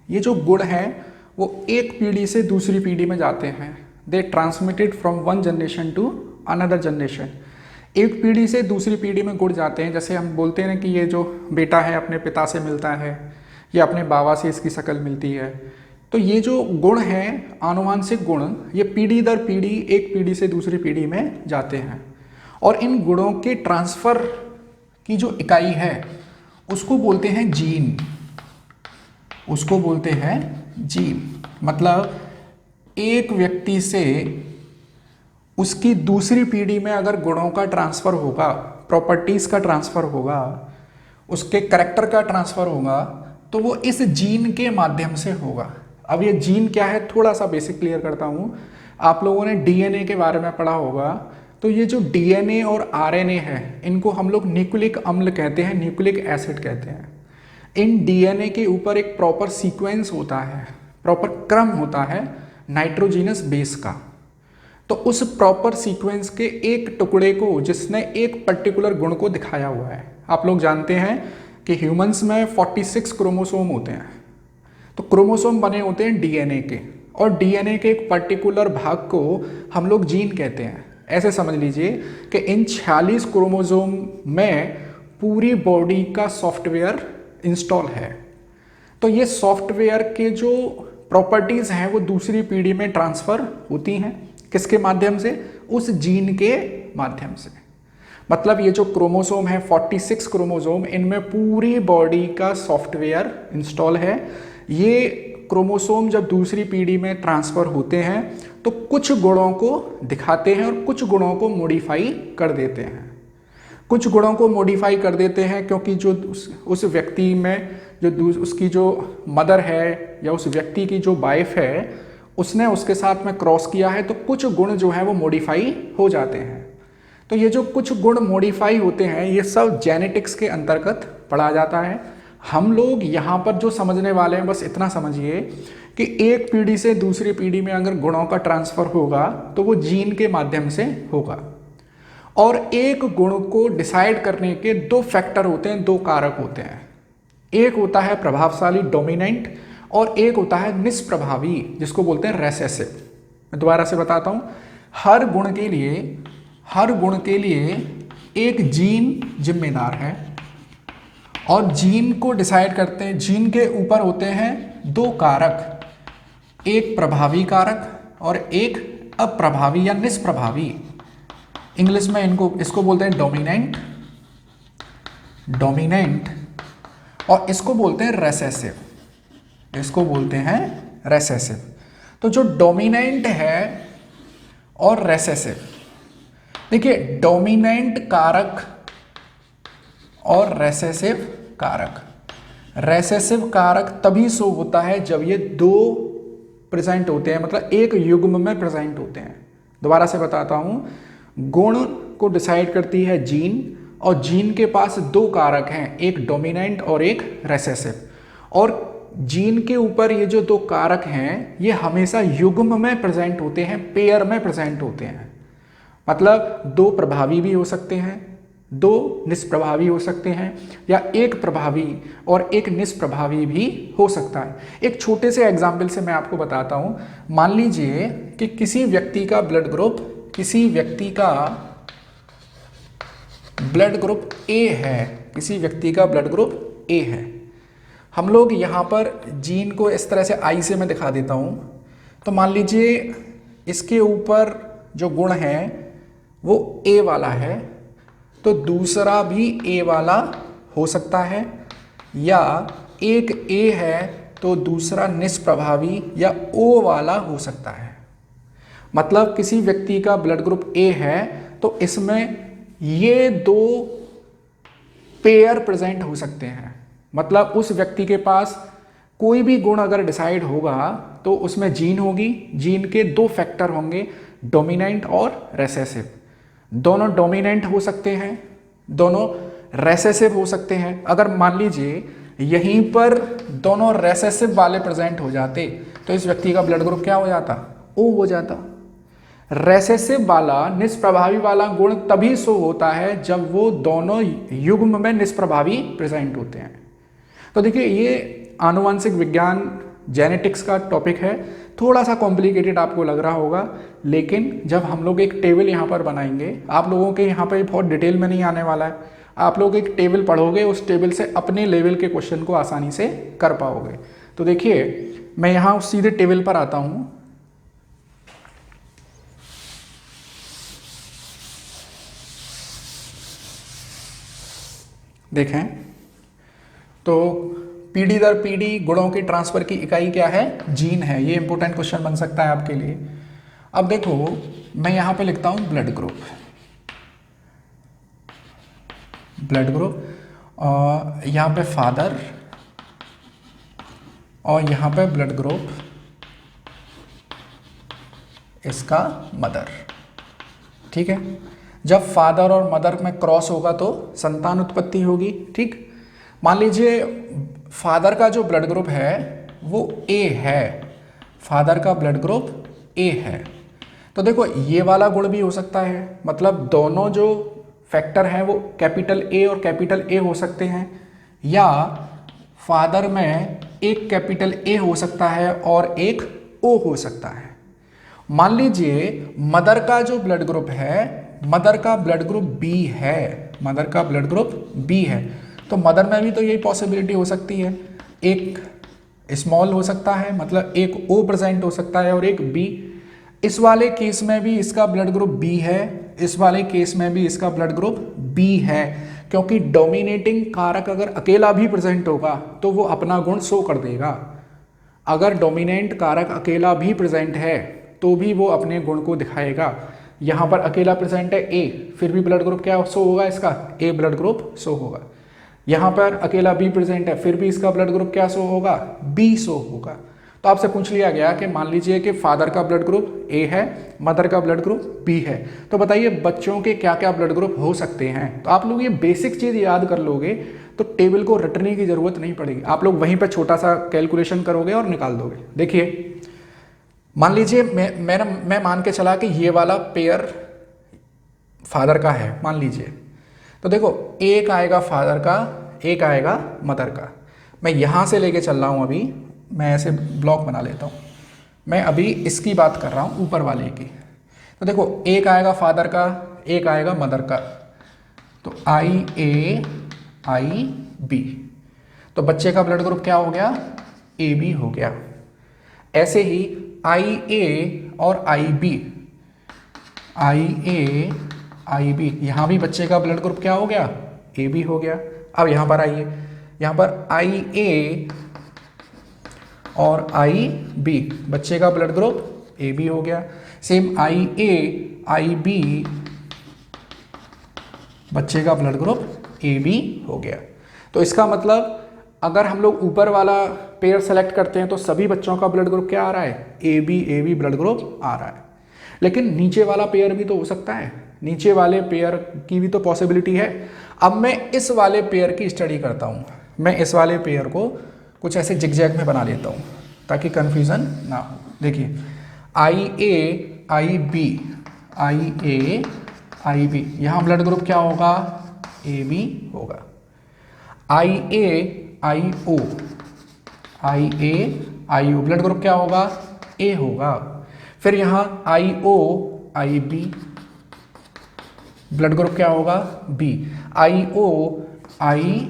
ये जो गुण हैं वो एक पीढ़ी से दूसरी पीढ़ी में जाते हैं। They transmitted from one generation to another generation. एक पीढ़ी से दूसरी पीढ़ी में गुण जाते हैं। जैसे हम बोलते हैं कि ये जो बेटा है अपने पिता से मिलता है या अपने बाबा से इसकी शक्ल मिलती है। तो ये जो गुण हैं, आनुवांशिक गुण, ये पीढ़ी दर पीढ़ी, एक पीढ़ी से दूसरी पीढ़ी में जाते हैं और इन गुणों के ट्रांसफ़र की जो इकाई है उसको बोलते हैं जीन, उसको बोलते हैं जीन। मतलब एक व्यक्ति से उसकी दूसरी पीढ़ी में अगर गुणों का ट्रांसफ़र होगा, प्रॉपर्टीज़ का ट्रांसफ़र होगा, उसके करैक्टर का ट्रांसफ़र होगा, तो वो इस जीन के माध्यम से होगा। अब ये जीन क्या है थोड़ा सा बेसिक क्लियर करता हूँ। आप लोगों ने डीएनए के बारे में पढ़ा होगा। तो ये जो डीएनए और आरएनए है, इनको हम लोग न्यूक्लिक अम्ल कहते हैं, न्यूक्लिक एसिड कहते हैं। इन डीएनए के ऊपर एक प्रॉपर सीक्वेंस होता है, प्रॉपर क्रम होता है नाइट्रोजीनस बेस का। तो उस प्रॉपर सीक्वेंस के एक टुकड़े को जिसने एक पर्टिकुलर गुण को दिखाया हुआ है। आप लोग जानते हैं कि ह्यूमंस में 46 क्रोमोसोम होते हैं। तो क्रोमोसोम बने होते हैं डीएनए के, और डीएनए के एक पर्टिकुलर भाग को हम लोग जीन कहते हैं। ऐसे समझ लीजिए कि इन 46 क्रोमोसोम में पूरी बॉडी का सॉफ्टवेयर इंस्टॉल है। तो ये सॉफ्टवेयर के जो प्रॉपर्टीज़ हैं वो दूसरी पीढ़ी में ट्रांसफ़र होती हैं। किसके माध्यम से? उस जीन के माध्यम से। मतलब ये जो क्रोमोसोम है 46 क्रोमोसोम, इनमें पूरी बॉडी का सॉफ्टवेयर इंस्टॉल है। ये क्रोमोसोम जब दूसरी पीढ़ी में ट्रांसफ़र होते हैं तो कुछ गुणों को दिखाते हैं और कुछ गुणों को मॉडिफाई कर देते हैं। कुछ गुणों को मॉडिफाई कर देते हैं क्योंकि जो उस व्यक्ति में जो उसकी जो मदर है या उस व्यक्ति की जो वाइफ है उसने उसके साथ में क्रॉस किया है, तो कुछ गुण जो है वो मॉडिफाई हो जाते हैं। तो ये जो कुछ गुण मॉडिफाई होते हैं ये सब जेनेटिक्स के अंतर्गत पढ़ा जाता है। हम लोग यहाँ पर जो समझने वाले हैं बस इतना समझिए कि एक पीढ़ी से दूसरी पीढ़ी में अगर गुणों का ट्रांसफ़र होगा तो वो जीन के माध्यम से होगा। और एक गुण को डिसाइड करने के दो फैक्टर होते हैं, दो कारक होते हैं। एक होता है प्रभावशाली डोमिनेंट और एक होता है निष्प्रभावी, जिसको बोलते हैं रेसेसिव। मैं दोबारा से बताता हूँ, हर गुण के लिए एक जीन जिम्मेदार है और जीन को डिसाइड करते हैं। जीन के ऊपर होते हैं दो कारक, एक प्रभावी कारक और एक अप्रभावी या निष्प्रभावी। इंग्लिश में इसको बोलते हैं डोमिनेंट और इसको बोलते हैं रेसेसिव। तो जो डोमिनेंट है और रेसेसिव, देखिए डोमिनेंट कारक और रेसेसिव कारक तभी शो होता है जब ये दो प्रेजेंट होते हैं, मतलब एक युग्म में प्रेजेंट होते हैं। दोबारा से बताता हूं, गुण को डिसाइड करती है जीन और जीन के पास दो कारक हैं, एक डोमिनेंट और एक रेसेसिव। और जीन के ऊपर ये जो दो कारक हैं ये हमेशा युग्म में प्रेजेंट होते हैं, पेयर में प्रेजेंट होते हैं। मतलब दो प्रभावी भी हो सकते हैं, दो निष्प्रभावी हो सकते हैं, या एक प्रभावी और एक निष्प्रभावी भी हो सकता है। एक छोटे से एग्जाम्पल से मैं आपको बताता हूं। मान लीजिए कि किसी व्यक्ति का ब्लड ग्रुप ए है। हम लोग यहाँ पर जीन को इस तरह से आई से मैं दिखा देता हूँ। तो मान लीजिए इसके ऊपर जो गुण है वो ए वाला है, तो दूसरा भी ए वाला हो सकता है, या एक ए है तो दूसरा निष्प्रभावी या ओ वाला हो सकता है। मतलब किसी व्यक्ति का ब्लड ग्रुप ए है तो इसमें ये दो पेयर प्रेजेंट हो सकते हैं। मतलब उस व्यक्ति के पास कोई भी गुण अगर डिसाइड होगा तो उसमें जीन होगी, जीन के दो फैक्टर होंगे, डोमिनेंट और रेसेसिव। दोनों डोमिनेंट हो सकते हैं, दोनों रेसेसिव हो सकते हैं। अगर मान लीजिए यहीं पर दोनों रेसेसिव वाले प्रेजेंट हो जाते तो इस व्यक्ति का ब्लड ग्रुप क्या हो जाता? ओ हो जाता। रेसेसिव वाला, निष्प्रभावी वाला गुण तभी शो होता है जब वो दोनों युग्म में निष्प्रभावी प्रेजेंट होते हैं। तो देखिए ये आनुवंशिक विज्ञान जेनेटिक्स का टॉपिक है, थोड़ा सा कॉम्प्लिकेटेड आपको लग रहा होगा, लेकिन जब हम लोग एक टेबल यहाँ पर बनाएंगे, आप लोगों के यहाँ पर बहुत डिटेल में नहीं आने वाला है, आप लोग एक टेबल पढ़ोगे, उस टेबल से अपने लेवल के क्वेश्चन को आसानी से कर पाओगे। तो देखिए मैं यहाँ सीधे टेबल पर आता हूँ। देखें तो पीढ़ी दर पीढ़ी गुणों के ट्रांसफर की इकाई क्या है? जीन है। ये इंपॉर्टेंट क्वेश्चन बन सकता है आपके लिए। अब देखो मैं यहाँ पे लिखता हूँ ब्लड ग्रुप, यहाँ पे फादर और यहाँ पे ब्लड ग्रुप इसका मदर। ठीक है, जब फादर और मदर में क्रॉस होगा तो संतान उत्पत्ति होगी। ठीक, मान लीजिए फादर का जो ब्लड ग्रुप है वो ए है, फादर का ब्लड ग्रुप ए है, तो देखो ये वाला गुण भी हो सकता है, मतलब दोनों जो फैक्टर हैं वो कैपिटल ए और कैपिटल ए हो सकते हैं, या फादर में एक कैपिटल ए हो सकता है और एक ओ हो सकता है। मान लीजिए मदर का जो ब्लड ग्रुप है, मदर का ब्लड ग्रुप बी है, मदर का ब्लड ग्रुप बी है, तो मदर में भी तो यही पॉसिबिलिटी हो सकती है, एक स्मॉल हो सकता है, मतलब एक ओ प्रेजेंट हो सकता है और एक बी। इस वाले केस में भी इसका ब्लड ग्रुप बी है, इस वाले केस में भी इसका ब्लड ग्रुप बी है, क्योंकि डोमिनेटिंग कारक अगर अकेला भी प्रेजेंट होगा तो वो अपना गुण शो कर देगा। अगर डोमिनेंट कारक अकेला भी प्रेजेंट है तो भी वो अपने गुण को दिखाएगा। यहाँ पर अकेला प्रेजेंट है ए, फिर भी ब्लड ग्रुप क्या शो होगा, इसका ए ब्लड ग्रुप शो होगा। यहाँ पर अकेला बी प्रेजेंट है, फिर भी इसका ब्लड ग्रुप क्या शो होगा, बी शो होगा। तो आपसे पूछ लिया गया कि मान लीजिए कि फादर का ब्लड ग्रुप ए है, मदर का ब्लड ग्रुप बी है, तो बताइए बच्चों के क्या क्या ब्लड ग्रुप हो सकते हैं। तो आप लोग ये बेसिक चीज़ याद कर लोगे तो टेबल को रटने की ज़रूरत नहीं पड़ेगी, आप लोग वहीं पर छोटा सा कैलकुलेशन करोगे और निकाल दोगे। देखिए मान लीजिए मैं मान के चला कि ये वाला पेयर फादर का है मान लीजिए, तो देखो एक आएगा फादर का, एक आएगा मदर का। मैं यहाँ से लेके चल रहा हूँ, अभी मैं ऐसे ब्लॉक बना लेता हूँ, मैं अभी इसकी बात कर रहा हूँ ऊपर वाले की। तो देखो एक आएगा फादर का, एक आएगा मदर का, तो आई ए आई बी, तो बच्चे का ब्लड ग्रुप क्या हो गया, ए बी हो गया। ऐसे ही आई ए और I B, I A I B, यहाँ भी बच्चे का ब्लड ग्रुप क्या हो गया, ए बी हो गया। अब यहाँ पर आइए, यहाँ पर आई ए और आई बी, बच्चे का ब्लड ग्रुप ए बी हो गया। Same I A I B, बच्चे का ब्लड ग्रुप ए बी हो गया। तो इसका मतलब अगर हम लोग ऊपर वाला पेयर सेलेक्ट करते हैं तो सभी बच्चों का ब्लड ग्रुप क्या आ रहा है, ए बी ब्लड ग्रुप आ रहा है। लेकिन नीचे वाला पेयर भी तो हो सकता है, नीचे वाले पेयर की भी तो पॉसिबिलिटी है। अब मैं इस वाले पेयर की स्टडी करता हूँ, मैं इस वाले पेयर को कुछ ऐसे जिगजैग में बना लेता हूँ ताकि कन्फ्यूज़न ना हो। देखिए I A I B, I A I B, यहाँ ब्लड ग्रुप क्या होगा, ए बी होगा। आई A I O, I A I O, blood group क्या होगा, ए होगा। फिर यहाँ आई ओ आई बी, ब्लड ग्रुप क्या होगा, बी। आई ओ आई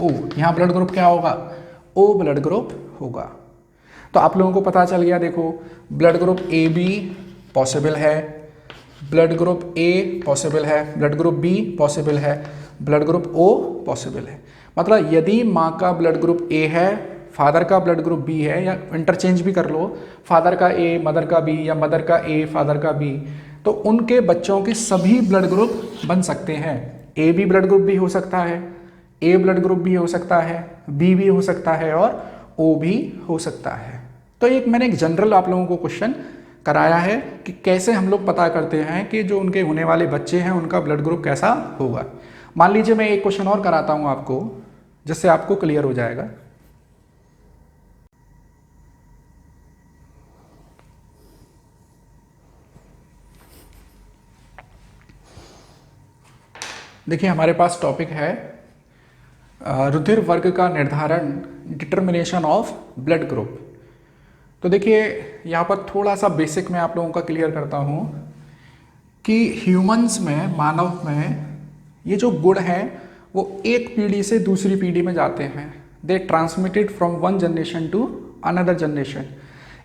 ओ, यहाँ ब्लड ग्रुप क्या होगा, ओ ब्लड ग्रुप होगा। तो आप लोगों को पता चल गया, देखो blood group A be possible है, ब्लड ग्रुप ए पॉसिबल है, ब्लड ग्रुप बी पॉसिबल है, ब्लड ग्रुप ओ पॉसिबल है। मतलब यदि माँ का ब्लड ग्रुप ए है, फादर का ब्लड ग्रुप बी है, या इंटरचेंज भी कर लो, फादर का ए मदर का बी या मदर का ए फादर का बी, तो उनके बच्चों के सभी ब्लड ग्रुप बन सकते हैं। ए बी ब्लड ग्रुप भी हो सकता है, ए ब्लड ग्रुप भी हो सकता है, बी भी हो सकता है और ओ भी हो सकता है। तो एक मैंने एक जनरल आप लोगों को क्वेश्चन कराया है कि कैसे हम लोग पता करते हैं कि जो उनके होने वाले बच्चे हैं उनका ब्लड ग्रुप कैसा होगा। मान लीजिए मैं एक क्वेश्चन और कराता हूँ आपको, जिससे आपको क्लियर हो जाएगा। देखिए हमारे पास टॉपिक है रुधिर वर्ग का निर्धारण, डिटर्मिनेशन ऑफ ब्लड ग्रुप। तो देखिए यहाँ पर थोड़ा सा बेसिक मैं आप लोगों का क्लियर करता हूँ कि ह्यूमंस में, मानव में ये जो गुण हैं वो एक पीढ़ी से दूसरी पीढ़ी में जाते हैं। They transmitted from one generation to another generation.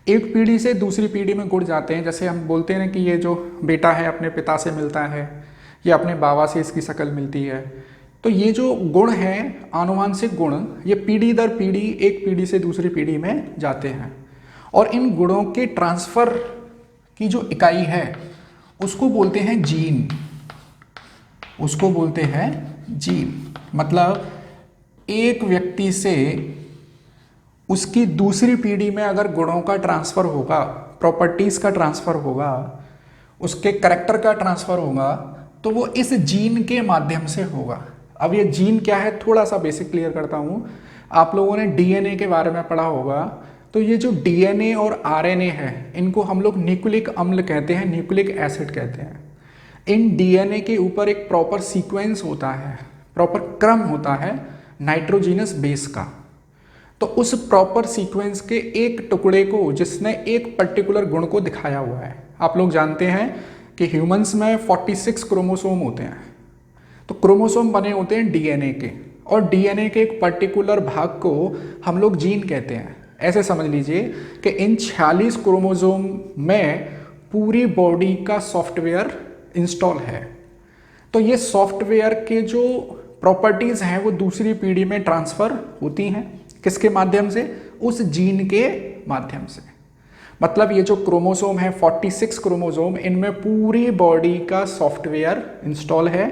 एक पीढ़ी से दूसरी पीढ़ी में गुण जाते हैं। जैसे हम बोलते हैं कि ये जो बेटा है अपने पिता से मिलता है, या अपने बाबा से इसकी शक्ल मिलती है। तो ये जो गुण हैं, आनुवांशिक गुण, ये पीढ़ी दर पीढ़ी, एक पीढ़ी से दूसरी पीढ़ी में जाते हैं। और इन गुणों के ट्रांसफ़र की जो इकाई है उसको बोलते हैं जीन, उसको बोलते हैं जीन। मतलब एक व्यक्ति से उसकी दूसरी पीढ़ी में अगर गुणों का ट्रांसफ़र होगा, प्रॉपर्टीज़ का ट्रांसफ़र होगा, उसके करैक्टर का ट्रांसफ़र होगा, तो वो इस जीन के माध्यम से होगा। अब ये जीन क्या है, थोड़ा सा बेसिक क्लियर करता हूँ। आप लोगों ने डीएनए के बारे में पढ़ा होगा, तो ये जो डीएनए और आरएनए है इनको हम लोग न्यूक्लिक अम्ल कहते हैं, न्यूक्लिक एसिड कहते हैं। इन डीएनए के ऊपर एक प्रॉपर सीक्वेंस होता है, प्रॉपर क्रम होता है नाइट्रोजिनस बेस का। तो उस प्रॉपर सीक्वेंस के एक टुकड़े को जिसने एक पर्टिकुलर गुण को दिखाया हुआ है, आप लोग जानते हैं कि ह्यूमंस में 46 क्रोमोसोम होते हैं। तो क्रोमोसोम बने होते हैं डीएनए के, और डीएनए के एक पर्टिकुलर भाग को हम लोग जीन कहते हैं। ऐसे समझ लीजिए कि इन 46 क्रोमोसोम में पूरी बॉडी का सॉफ्टवेयर इंस्टॉल है। तो ये सॉफ्टवेयर के जो प्रॉपर्टीज़ हैं वो दूसरी पीढ़ी में ट्रांसफ़र होती हैं। किसके माध्यम से? उस जीन के माध्यम से। मतलब ये जो क्रोमोसोम है 46 क्रोमोसोम, इनमें पूरी बॉडी का सॉफ्टवेयर इंस्टॉल है।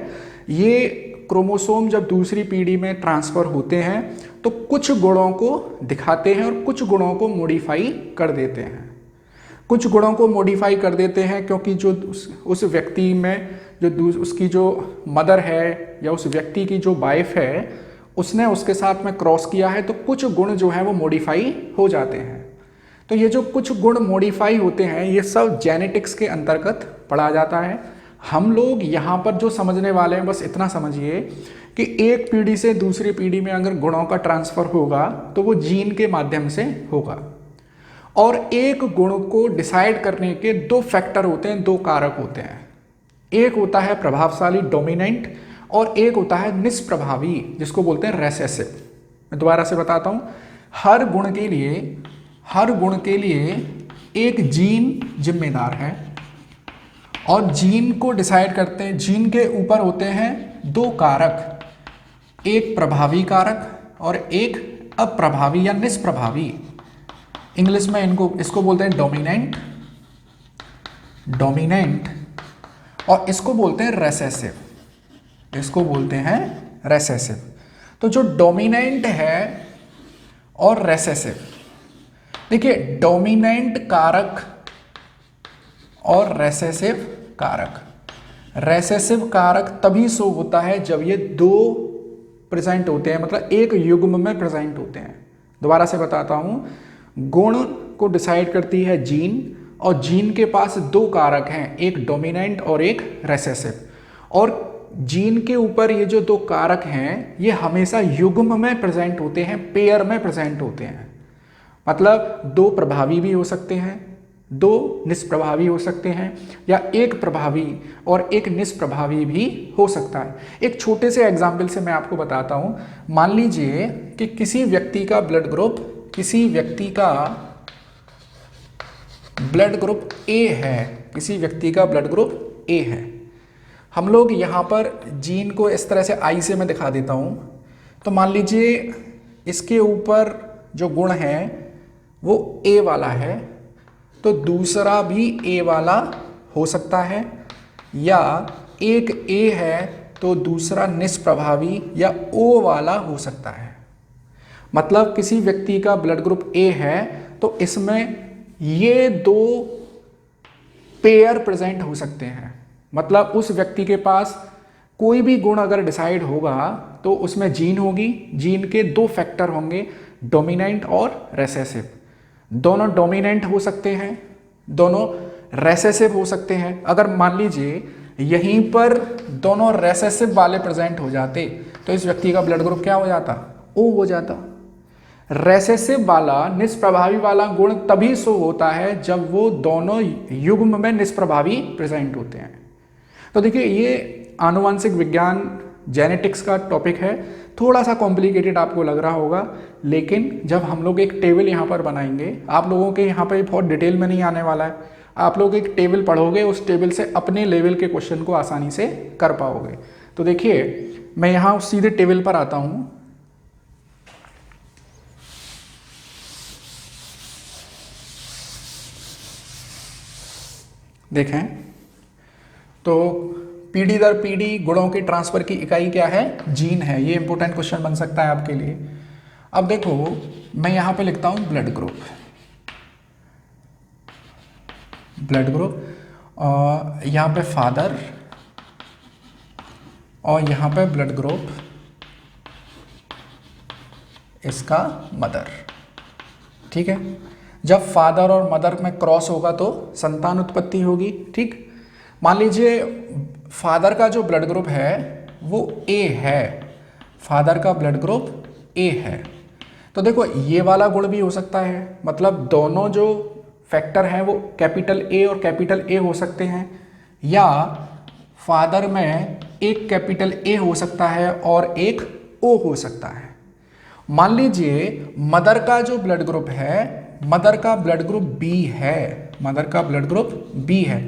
ये क्रोमोसोम जब दूसरी पीढ़ी में ट्रांसफ़र होते हैं तो कुछ गुणों को दिखाते हैं और कुछ गुणों को मॉडिफाई कर देते हैं। कुछ गुणों को मॉडिफाई कर देते हैं क्योंकि जो उस व्यक्ति में जो उसकी जो मदर है या उस व्यक्ति की जो वाइफ है उसने उसके साथ में क्रॉस किया है, तो कुछ गुण जो है वो मॉडिफाई हो जाते हैं। तो ये जो कुछ गुण मॉडिफाई होते हैं ये सब जेनेटिक्स के अंतर्गत पढ़ा जाता है। हम लोग यहाँ पर जो समझने वाले हैं बस इतना समझिए कि एक पीढ़ी से दूसरी पीढ़ी में अगर गुणों का ट्रांसफ़र होगा तो वो जीन के माध्यम से होगा। और एक गुण को डिसाइड करने के दो फैक्टर होते हैं, दो कारक होते हैं। एक होता है प्रभावशाली डोमिनेंट और एक होता है निष्प्रभावी, जिसको बोलते हैं रेसेसिव। मैं दोबारा से बताता हूँ, हर गुण के लिए एक जीन जिम्मेदार है और जीन को डिसाइड करते हैं। जीन के ऊपर होते हैं दो कारक, एक प्रभावी कारक और एक अप्रभावी या निष्प्रभावी। इंग्लिश में इसको बोलते हैं डोमिनेंट और इसको बोलते हैं रेसेसिव। तो जो डोमिनेंट है और रेसेसिव, देखिए डोमिनेंट कारक और रेसेसिव कारक तभी शो होता है जब ये दो प्रेजेंट होते हैं, मतलब एक युग्म में प्रेजेंट होते हैं। दोबारा से बताता हूं, गुण को डिसाइड करती है जीन और जीन के पास दो कारक हैं, एक डोमिनेंट और एक रेसेसिव। और जीन के ऊपर ये जो दो कारक हैं ये हमेशा युग्म में प्रेजेंट होते हैं, पेयर में प्रेजेंट होते हैं। मतलब दो प्रभावी भी हो सकते हैं, दो निष्प्रभावी हो सकते हैं, या एक प्रभावी और एक निष्प्रभावी भी हो सकता है। एक छोटे से एग्जाम्पल से मैं आपको बताता हूं। मान लीजिए कि किसी व्यक्ति का ब्लड ग्रुप ए है। हम लोग यहाँ पर जीन को इस तरह से आई से मैं दिखा देता हूँ। तो मान लीजिए इसके ऊपर जो गुण है वो ए वाला है, तो दूसरा भी ए वाला हो सकता है, या एक ए है तो दूसरा निष्प्रभावी या ओ वाला हो सकता है। मतलब किसी व्यक्ति का ब्लड ग्रुप ए है तो इसमें ये दो पेयर प्रेजेंट हो सकते हैं। मतलब उस व्यक्ति के पास कोई भी गुण अगर डिसाइड होगा तो उसमें जीन होगी, जीन के दो फैक्टर होंगे, डोमिनेंट और रेसेसिव। दोनों डोमिनेंट हो सकते हैं, दोनों रेसेसिव हो सकते हैं। अगर मान लीजिए यहीं पर दोनों रेसेसिव वाले प्रेजेंट हो जाते तो इस व्यक्ति का ब्लड ग्रुप क्या हो जाता? ओ हो जाता। रेसेसिव वाला, निष्प्रभावी वाला गुण तभी शो होता है जब वो दोनों युग्म में निष्प्रभावी प्रेजेंट होते हैं। तो देखिए ये आनुवंशिक विज्ञान जेनेटिक्स का टॉपिक है, थोड़ा सा कॉम्प्लिकेटेड आपको लग रहा होगा, लेकिन जब हम लोग एक टेबल यहाँ पर बनाएंगे, आप लोगों के यहाँ पर बहुत डिटेल में नहीं आने वाला है, आप लोग एक टेबल पढ़ोगे, उस टेबल से अपने लेवल के क्वेश्चन को आसानी से कर पाओगे। तो देखिए मैं यहाँ सीधे टेबल पर आता हूँ। देखें तो पीढ़ी दर पीढ़ी गुणों के ट्रांसफर की इकाई क्या है? जीन है। ये इंपॉर्टेंट क्वेश्चन बन सकता है आपके लिए। अब देखो मैं यहाँ पे लिखता हूँ ब्लड ग्रुप, यहाँ पे फादर और यहाँ पे ब्लड ग्रुप इसका मदर। ठीक है। जब फादर और मदर में क्रॉस होगा तो संतान उत्पत्ति होगी। ठीक, मान लीजिए फादर का जो ब्लड ग्रुप है वो ए है, फादर का ब्लड ग्रुप ए है, तो देखो ये वाला गुण भी हो सकता है, मतलब दोनों जो फैक्टर हैं वो कैपिटल ए और कैपिटल ए हो सकते हैं, या फादर में एक कैपिटल ए हो सकता है और एक ओ हो सकता है। मान लीजिए मदर का जो ब्लड ग्रुप है, मदर का ब्लड ग्रुप बी है, मदर का ब्लड ग्रुप बी है,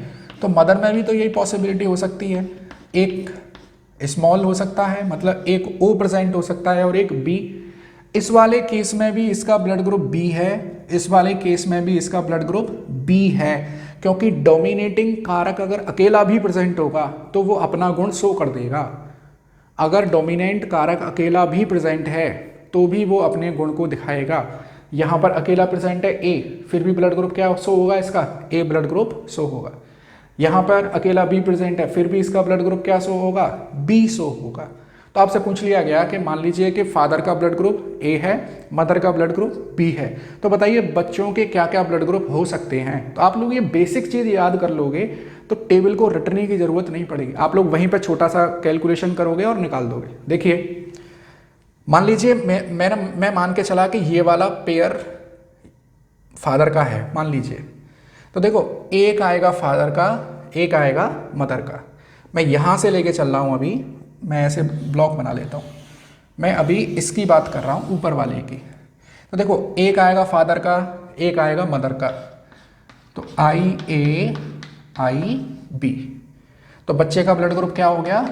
तो मदर में भी तो यही पॉसिबिलिटी हो सकती है, एक स्मॉल हो सकता है, मतलब एक ओ प्रेजेंट हो सकता है और एक बी। इस वाले केस में भी इसका ब्लड ग्रुप बी है, इस वाले केस में भी इसका ब्लड ग्रुप बी है, क्योंकि डोमिनेटिंग कारक अगर अकेला भी प्रेजेंट होगा तो वो अपना गुण शो कर देगा। अगर डोमिनेंट कारक अकेला भी प्रेजेंट है तो भी वो अपने गुण को दिखाएगा। यहाँ पर अकेला प्रेजेंट है ए, फिर भी ब्लड ग्रुप क्या शो होगा, इसका ए ब्लड ग्रुप शो होगा। यहाँ पर अकेला बी प्रेजेंट है, फिर भी इसका ब्लड ग्रुप क्या शो होगा, बी शो होगा। तो आपसे पूछ लिया गया कि मान लीजिए कि फादर का ब्लड ग्रुप ए है, मदर का ब्लड ग्रुप बी है, तो बताइए बच्चों के क्या क्या ब्लड ग्रुप हो सकते हैं। तो आप लोग ये बेसिक चीज़ याद कर लोगे तो टेबल को रटने की ज़रूरत नहीं पड़ेगी, आप लोग वहीं पर छोटा सा कैलकुलेशन करोगे और निकाल दोगे। देखिए मान लीजिए मैं मान के चला कि ये वाला पेयर फादर का है मान लीजिए, तो देखो एक आएगा फादर का, एक आएगा मदर का। मैं यहाँ से लेके चल रहा हूँ, अभी मैं ऐसे ब्लॉक बना लेता हूँ, मैं अभी इसकी बात कर रहा हूँ ऊपर वाले की। तो देखो एक आएगा फादर का, एक आएगा मदर का, तो आई ए आई बी, तो बच्चे का ब्लड ग्रुप क्या हो गया,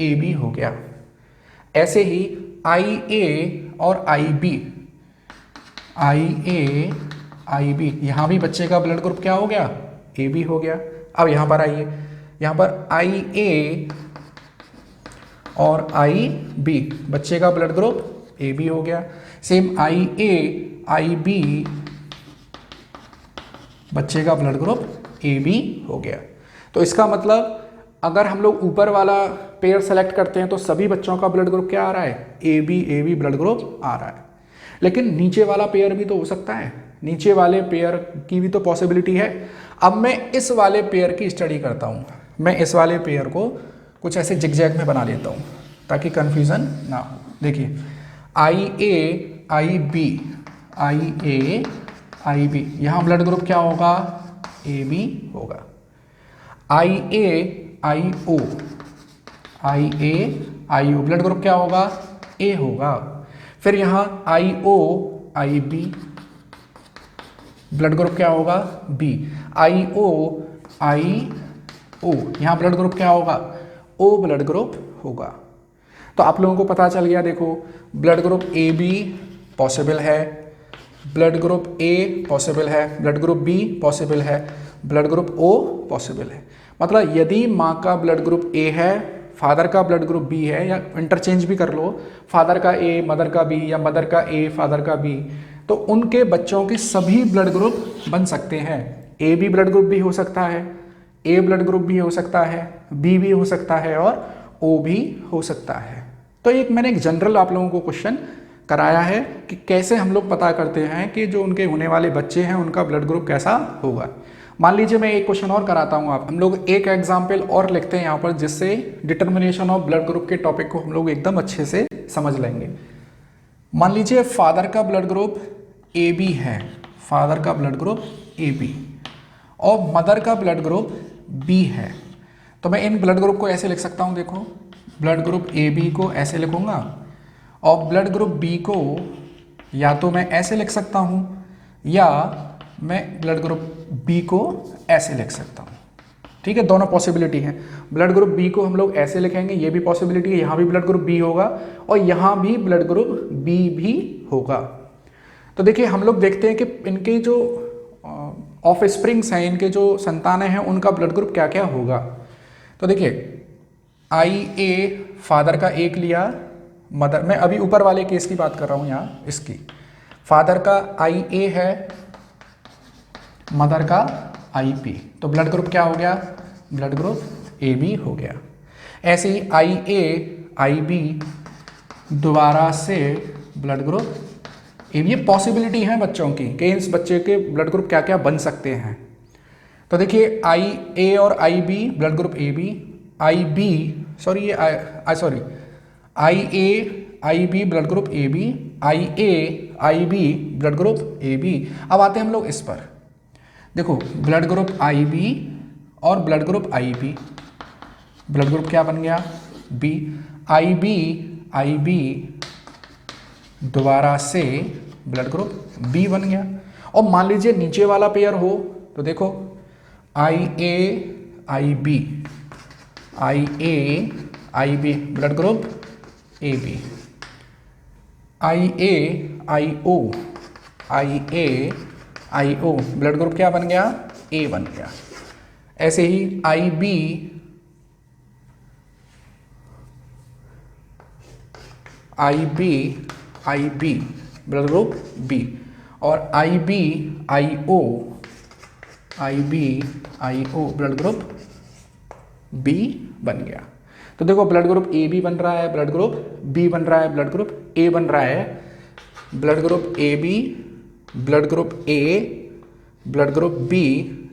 ए बी हो गया। ऐसे ही आई ए और I B, I A I B, यहाँ भी बच्चे का ब्लड ग्रुप क्या हो गया, ए बी हो गया। अब यहाँ पर आइए, यहाँ पर आई ए और आई बी, बच्चे का ब्लड ग्रुप ए बी हो गया। Same I A I B, बच्चे का ब्लड ग्रुप ए बी हो गया। तो इसका मतलब अगर हम लोग ऊपर वाला पेयर सेलेक्ट करते हैं तो सभी बच्चों का ब्लड ग्रुप क्या आ रहा है, ए बी ब्लड ग्रुप आ रहा है। लेकिन नीचे वाला पेयर भी तो हो सकता है, नीचे वाले पेयर की भी तो पॉसिबिलिटी है। अब मैं इस वाले पेयर की स्टडी करता हूँ, मैं इस वाले पेयर को कुछ ऐसे जिगजैग में बना लेता हूँ ताकि कंफ्यूजन ना हो। देखिए I A I B, I A I B, यहाँ ब्लड ग्रुप क्या होगा, ए बी होगा। आई A I O, I A I O, blood group क्या होगा, ए होगा। फिर यहाँ आई ओ आई बी, ब्लड ग्रुप क्या होगा, बी। आई ओ आई ओ, यहाँ ब्लड ग्रुप क्या होगा, ओ ब्लड ग्रुप होगा। तो आप लोगों को पता चल गया, देखो blood group A be possible है, ब्लड ग्रुप ए पॉसिबल है, ब्लड ग्रुप बी पॉसिबल है, ब्लड ग्रुप ओ पॉसिबल है। मतलब यदि माँ का ब्लड ग्रुप ए है, फादर का ब्लड ग्रुप बी है, या इंटरचेंज भी कर लो, फादर का ए मदर का बी या मदर का ए फादर का बी, तो उनके बच्चों के सभी ब्लड ग्रुप बन सकते हैं। ए बी ब्लड ग्रुप भी हो सकता है, ए ब्लड ग्रुप भी हो सकता है, बी भी हो सकता है और ओ भी हो सकता है। तो एक मैंने एक जनरल आप लोगों को क्वेश्चन कराया है कि कैसे हम लोग पता करते हैं कि जो उनके होने वाले बच्चे हैं उनका ब्लड ग्रुप कैसा होगा। मान लीजिए मैं एक क्वेश्चन और कराता हूँ, आप हम लोग एक एग्जाम्पल और लिखते हैं यहाँ पर, जिससे डिटर्मिनेशन ऑफ ब्लड ग्रुप के टॉपिक को हम लोग एकदम अच्छे से समझ लेंगे। मान लीजिए फादर का ब्लड ग्रुप ए बी है, फादर का ब्लड ग्रुप ए बी, और मदर का ब्लड ग्रुप बी है। तो मैं इन ब्लड ग्रुप को ऐसे लिख सकता हूँ, देखो ब्लड ग्रुप ए बी को ऐसे लिखूंगा और ब्लड ग्रुप बी को या तो मैं ऐसे लिख सकता हूँ या मैं ब्लड ग्रुप बी को ऐसे लिख सकता हूँ। ठीक है, दोनों पॉसिबिलिटी है। ब्लड ग्रुप बी को हम लोग ऐसे लिखेंगे, ये भी पॉसिबिलिटी है, यहाँ भी ब्लड ग्रुप बी होगा और यहाँ भी ब्लड ग्रुप बी भी होगा। तो देखिए हम लोग देखते हैं कि इनके जो ऑफ स्प्रिंग्स हैं, इनके जो संतानें हैं, उनका ब्लड ग्रुप क्या क्या होगा। तो देखिए आई ए फादर का एक लिया, मदर, मैं अभी ऊपर वाले केस की बात कर रहा हूँ यहाँ, इसकी फादर का आई ए है, मदर का आई पी, तो ब्लड ग्रुप क्या हो गया, ब्लड ग्रुप ए बी हो गया। ऐसे ही आई ए आई बी दोबारा से ब्लड ग्रुप ये पॉसिबिलिटी है बच्चों की कि इस बच्चे के ब्लड ग्रुप क्या क्या बन सकते हैं। तो देखिए आई ए और I B blood group A B, I B sorry I A I B blood group A B, I A I B blood group A B. अब आते हैं हम लोग इस पर। देखो ब्लड ग्रुप आई बी और blood group I B, blood group क्या बन गया बी, आई बी दोबारा से ब्लड ग्रुप बी बन गया। और मान लीजिए नीचे वाला पेयर हो तो देखो I A I B blood group A B, I A I O blood group क्या बन गया ए बन गया। ऐसे ही I B blood group B, और I B I O blood group B बन गया। तो देखो ब्लड ग्रुप ए बी बन रहा है, ब्लड ग्रुप बी बन रहा है, ब्लड ग्रुप ए बन रहा है, blood group A B, blood group A, blood group B,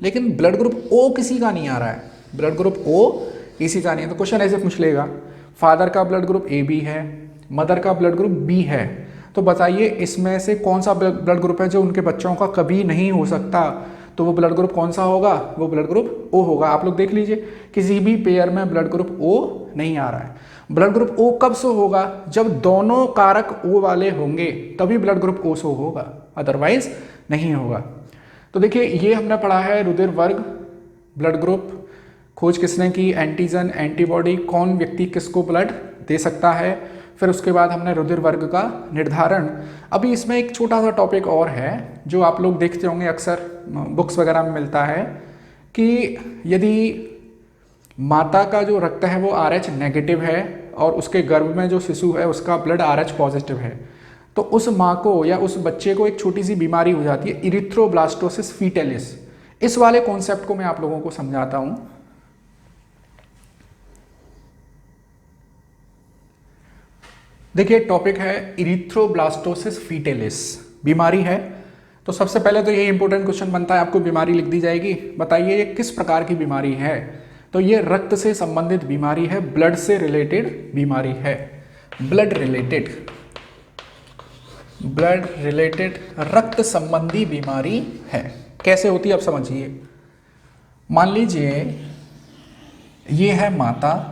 लेकिन ब्लड ग्रुप ओ किसी का नहीं आ रहा है, ब्लड ग्रुप ओ किसी का नहीं है। तो क्वेश्चन ऐसे पूछ लेगा, फादर का ब्लड ग्रुप ए बी है, मदर का ब्लड ग्रुप बी है, तो बताइए इसमें से कौन सा ब्लड ग्रुप है जो उनके बच्चों का कभी नहीं हो सकता। तो वो ब्लड ग्रुप कौन सा होगा, वो ब्लड ग्रुप ओ होगा। आप लोग देख लीजिए किसी भी पेयर में ब्लड ग्रुप ओ नहीं आ रहा है। ब्लड ग्रुप ओ कब शो होगा, जब दोनों कारक ओ वाले होंगे तभी ब्लड ग्रुप ओ शो होगा, अदरवाइज नहीं होगा। तो देखिए ये हमने पढ़ा है रुधिर वर्ग, ब्लड ग्रुप, खोज किसने की, एंटीजन, एंटीबॉडी, कौन व्यक्ति किसको ब्लड दे सकता है, फिर उसके बाद हमने रुधिर वर्ग का निर्धारण। अभी इसमें एक छोटा सा टॉपिक और है जो आप लोग देखते होंगे अक्सर बुक्स वगैरह में मिलता है कि यदि माता का जो रक्त है वो RH नेगेटिव है और उसके गर्भ में जो शिशु है उसका ब्लड RH पॉजिटिव है, तो उस माँ को या उस बच्चे को एक छोटी सी बीमारी हो जाती है इरिथ्रोब्लास्टोसिस फीटेलिस। इस वाले कॉन्सेप्ट को मैं आप लोगों को समझाता हूँ। देखिए टॉपिक है इरिथ्रोब्लास्टोसिस फीटेलिस, बीमारी है। तो सबसे पहले तो ये इंपॉर्टेंट क्वेश्चन बनता है, आपको बीमारी लिख दी जाएगी, बताइए ये किस प्रकार की बीमारी है। तो ये रक्त से संबंधित बीमारी है, ब्लड से रिलेटेड बीमारी है, ब्लड रिलेटेड रक्त संबंधी बीमारी है। कैसे होती है आप समझिए। मान लीजिए ये है माता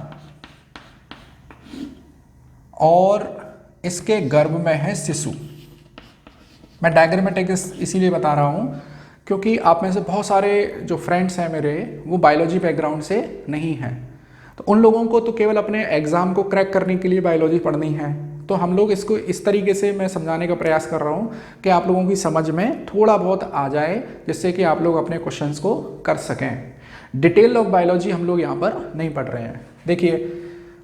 और इसके गर्भ में है शिशु। मैं डायग्रामेटिक इसीलिए बता रहा हूँ क्योंकि आप में से बहुत सारे जो फ्रेंड्स हैं मेरे वो बायोलॉजी बैकग्राउंड से नहीं हैं, तो उन लोगों को तो केवल अपने एग्ज़ाम को क्रैक करने के लिए बायोलॉजी पढ़नी है। तो हम लोग इसको इस तरीके से मैं समझाने का प्रयास कर रहा हूँ कि आप लोगों की समझ में थोड़ा बहुत आ जाए, जिससे कि आप लोग अपने क्वेश्चंस को कर सकें। डिटेल ऑफ बायोलॉजी हम लोग यहाँ पर नहीं पढ़ रहे हैं। देखिए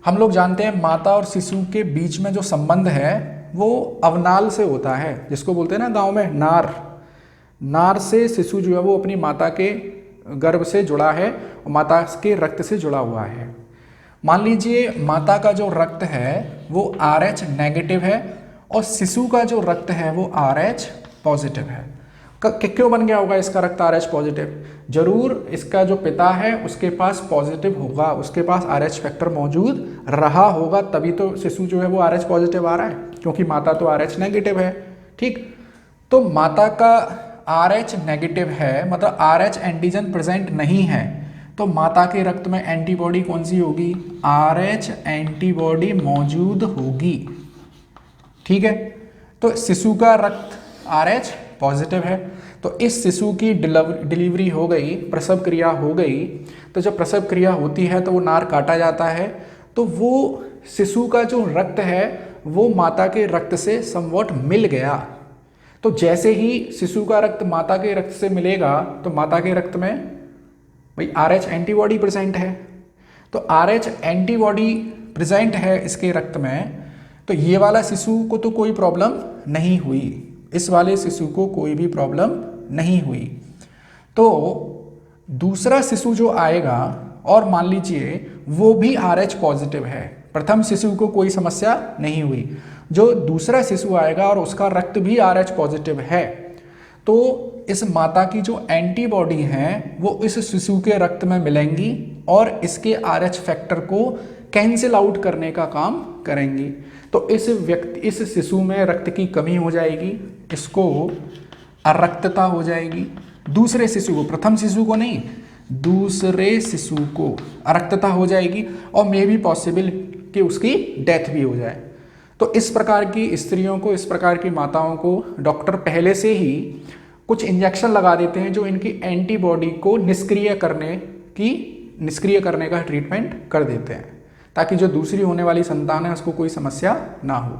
हम लोग जानते हैं माता और शिशु के बीच में जो संबंध है वो अवनाल से होता है, जिसको बोलते हैं ना गांव में नार से शिशु जो है वो अपनी माता के गर्भ से जुड़ा है और माता के रक्त से जुड़ा हुआ है। मान लीजिए माता का जो रक्त है वो RH नेगेटिव है और शिशु का जो रक्त है वो RH पॉजिटिव है। क्यों बन गया होगा इसका रक्त RH पॉजिटिव? जरूर इसका जो पिता है उसके पास पॉजिटिव होगा, उसके पास RH फैक्टर मौजूद रहा होगा, तभी तो शिशु जो है वो RH पॉजिटिव आ रहा है, क्योंकि माता तो RH नेगेटिव है। ठीक, तो माता का RH नेगेटिव है, मतलब RH एंटीजन प्रेजेंट नहीं है, तो माता के रक्त में एंटीबॉडी कौन सी होगी? RH एंटीबॉडी मौजूद होगी। ठीक है, तो शिशु का रक्त RH पॉजिटिव है, तो इस शिशु की डिलीवरी हो गई, प्रसव क्रिया हो गई। तो जब प्रसव क्रिया होती है तो वो नार काटा जाता है, तो वो शिशु का जो रक्त है वो माता के रक्त से समवॉट मिल गया। तो जैसे ही शिशु का रक्त माता के रक्त से मिलेगा तो माता के रक्त में भाई RH एंटीबॉडी प्रेजेंट है, तो RH एंटीबॉडी प्रेजेंट है इसके रक्त में, तो ये वाला शिशु को तो कोई प्रॉब्लम नहीं हुई, इस वाले शिशु को कोई भी प्रॉब्लम नहीं हुई। तो दूसरा शिशु जो आएगा और मान लीजिए वो भी RH पॉजिटिव है, प्रथम शिशु को कोई समस्या नहीं हुई, जो दूसरा शिशु आएगा और उसका रक्त भी RH पॉजिटिव है, तो इस माता की जो एंटीबॉडी हैं वो इस शिशु के रक्त में मिलेंगी और इसके RH फैक्टर को कैंसिल आउट करने का काम करेंगी। तो इस शिशु में रक्त की कमी हो जाएगी, इसको अरक्तता हो जाएगी। दूसरे शिशु को, प्रथम शिशु को नहीं, दूसरे शिशु को अरक्तता हो जाएगी और मे बी पॉसिबल कि उसकी डेथ भी हो जाए। तो इस प्रकार की स्त्रियों को, इस प्रकार की माताओं को डॉक्टर पहले से ही कुछ इंजेक्शन लगा देते हैं जो इनकी एंटीबॉडी को निष्क्रिय करने का ट्रीटमेंट कर देते हैं, ताकि जो दूसरी होने वाली संतान है उसको कोई समस्या ना हो।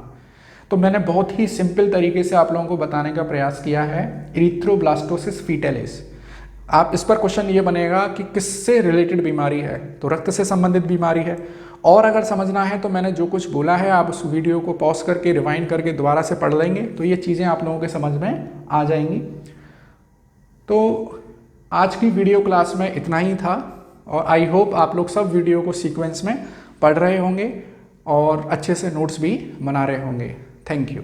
तो मैंने बहुत ही सिंपल तरीके से आप लोगों को बताने का प्रयास किया है इरिथ्रोब्लास्टोसिस फीटलिस। आप इस पर क्वेश्चन ये बनेगा कि किससे रिलेटेड बीमारी है, तो रक्त से संबंधित बीमारी है। और अगर समझना है तो मैंने जो कुछ बोला है आप उस वीडियो को पॉज करके रिवाइंड करके दोबारा से पढ़ लेंगे, तो ये चीज़ें आप लोगों के समझ में आ जाएंगी। तो आज की वीडियो क्लास में इतना ही था और आई होप आप लोग सब वीडियो को सीक्वेंस में पढ़ रहे होंगे और अच्छे से नोट्स भी बना रहे होंगे। Thank you.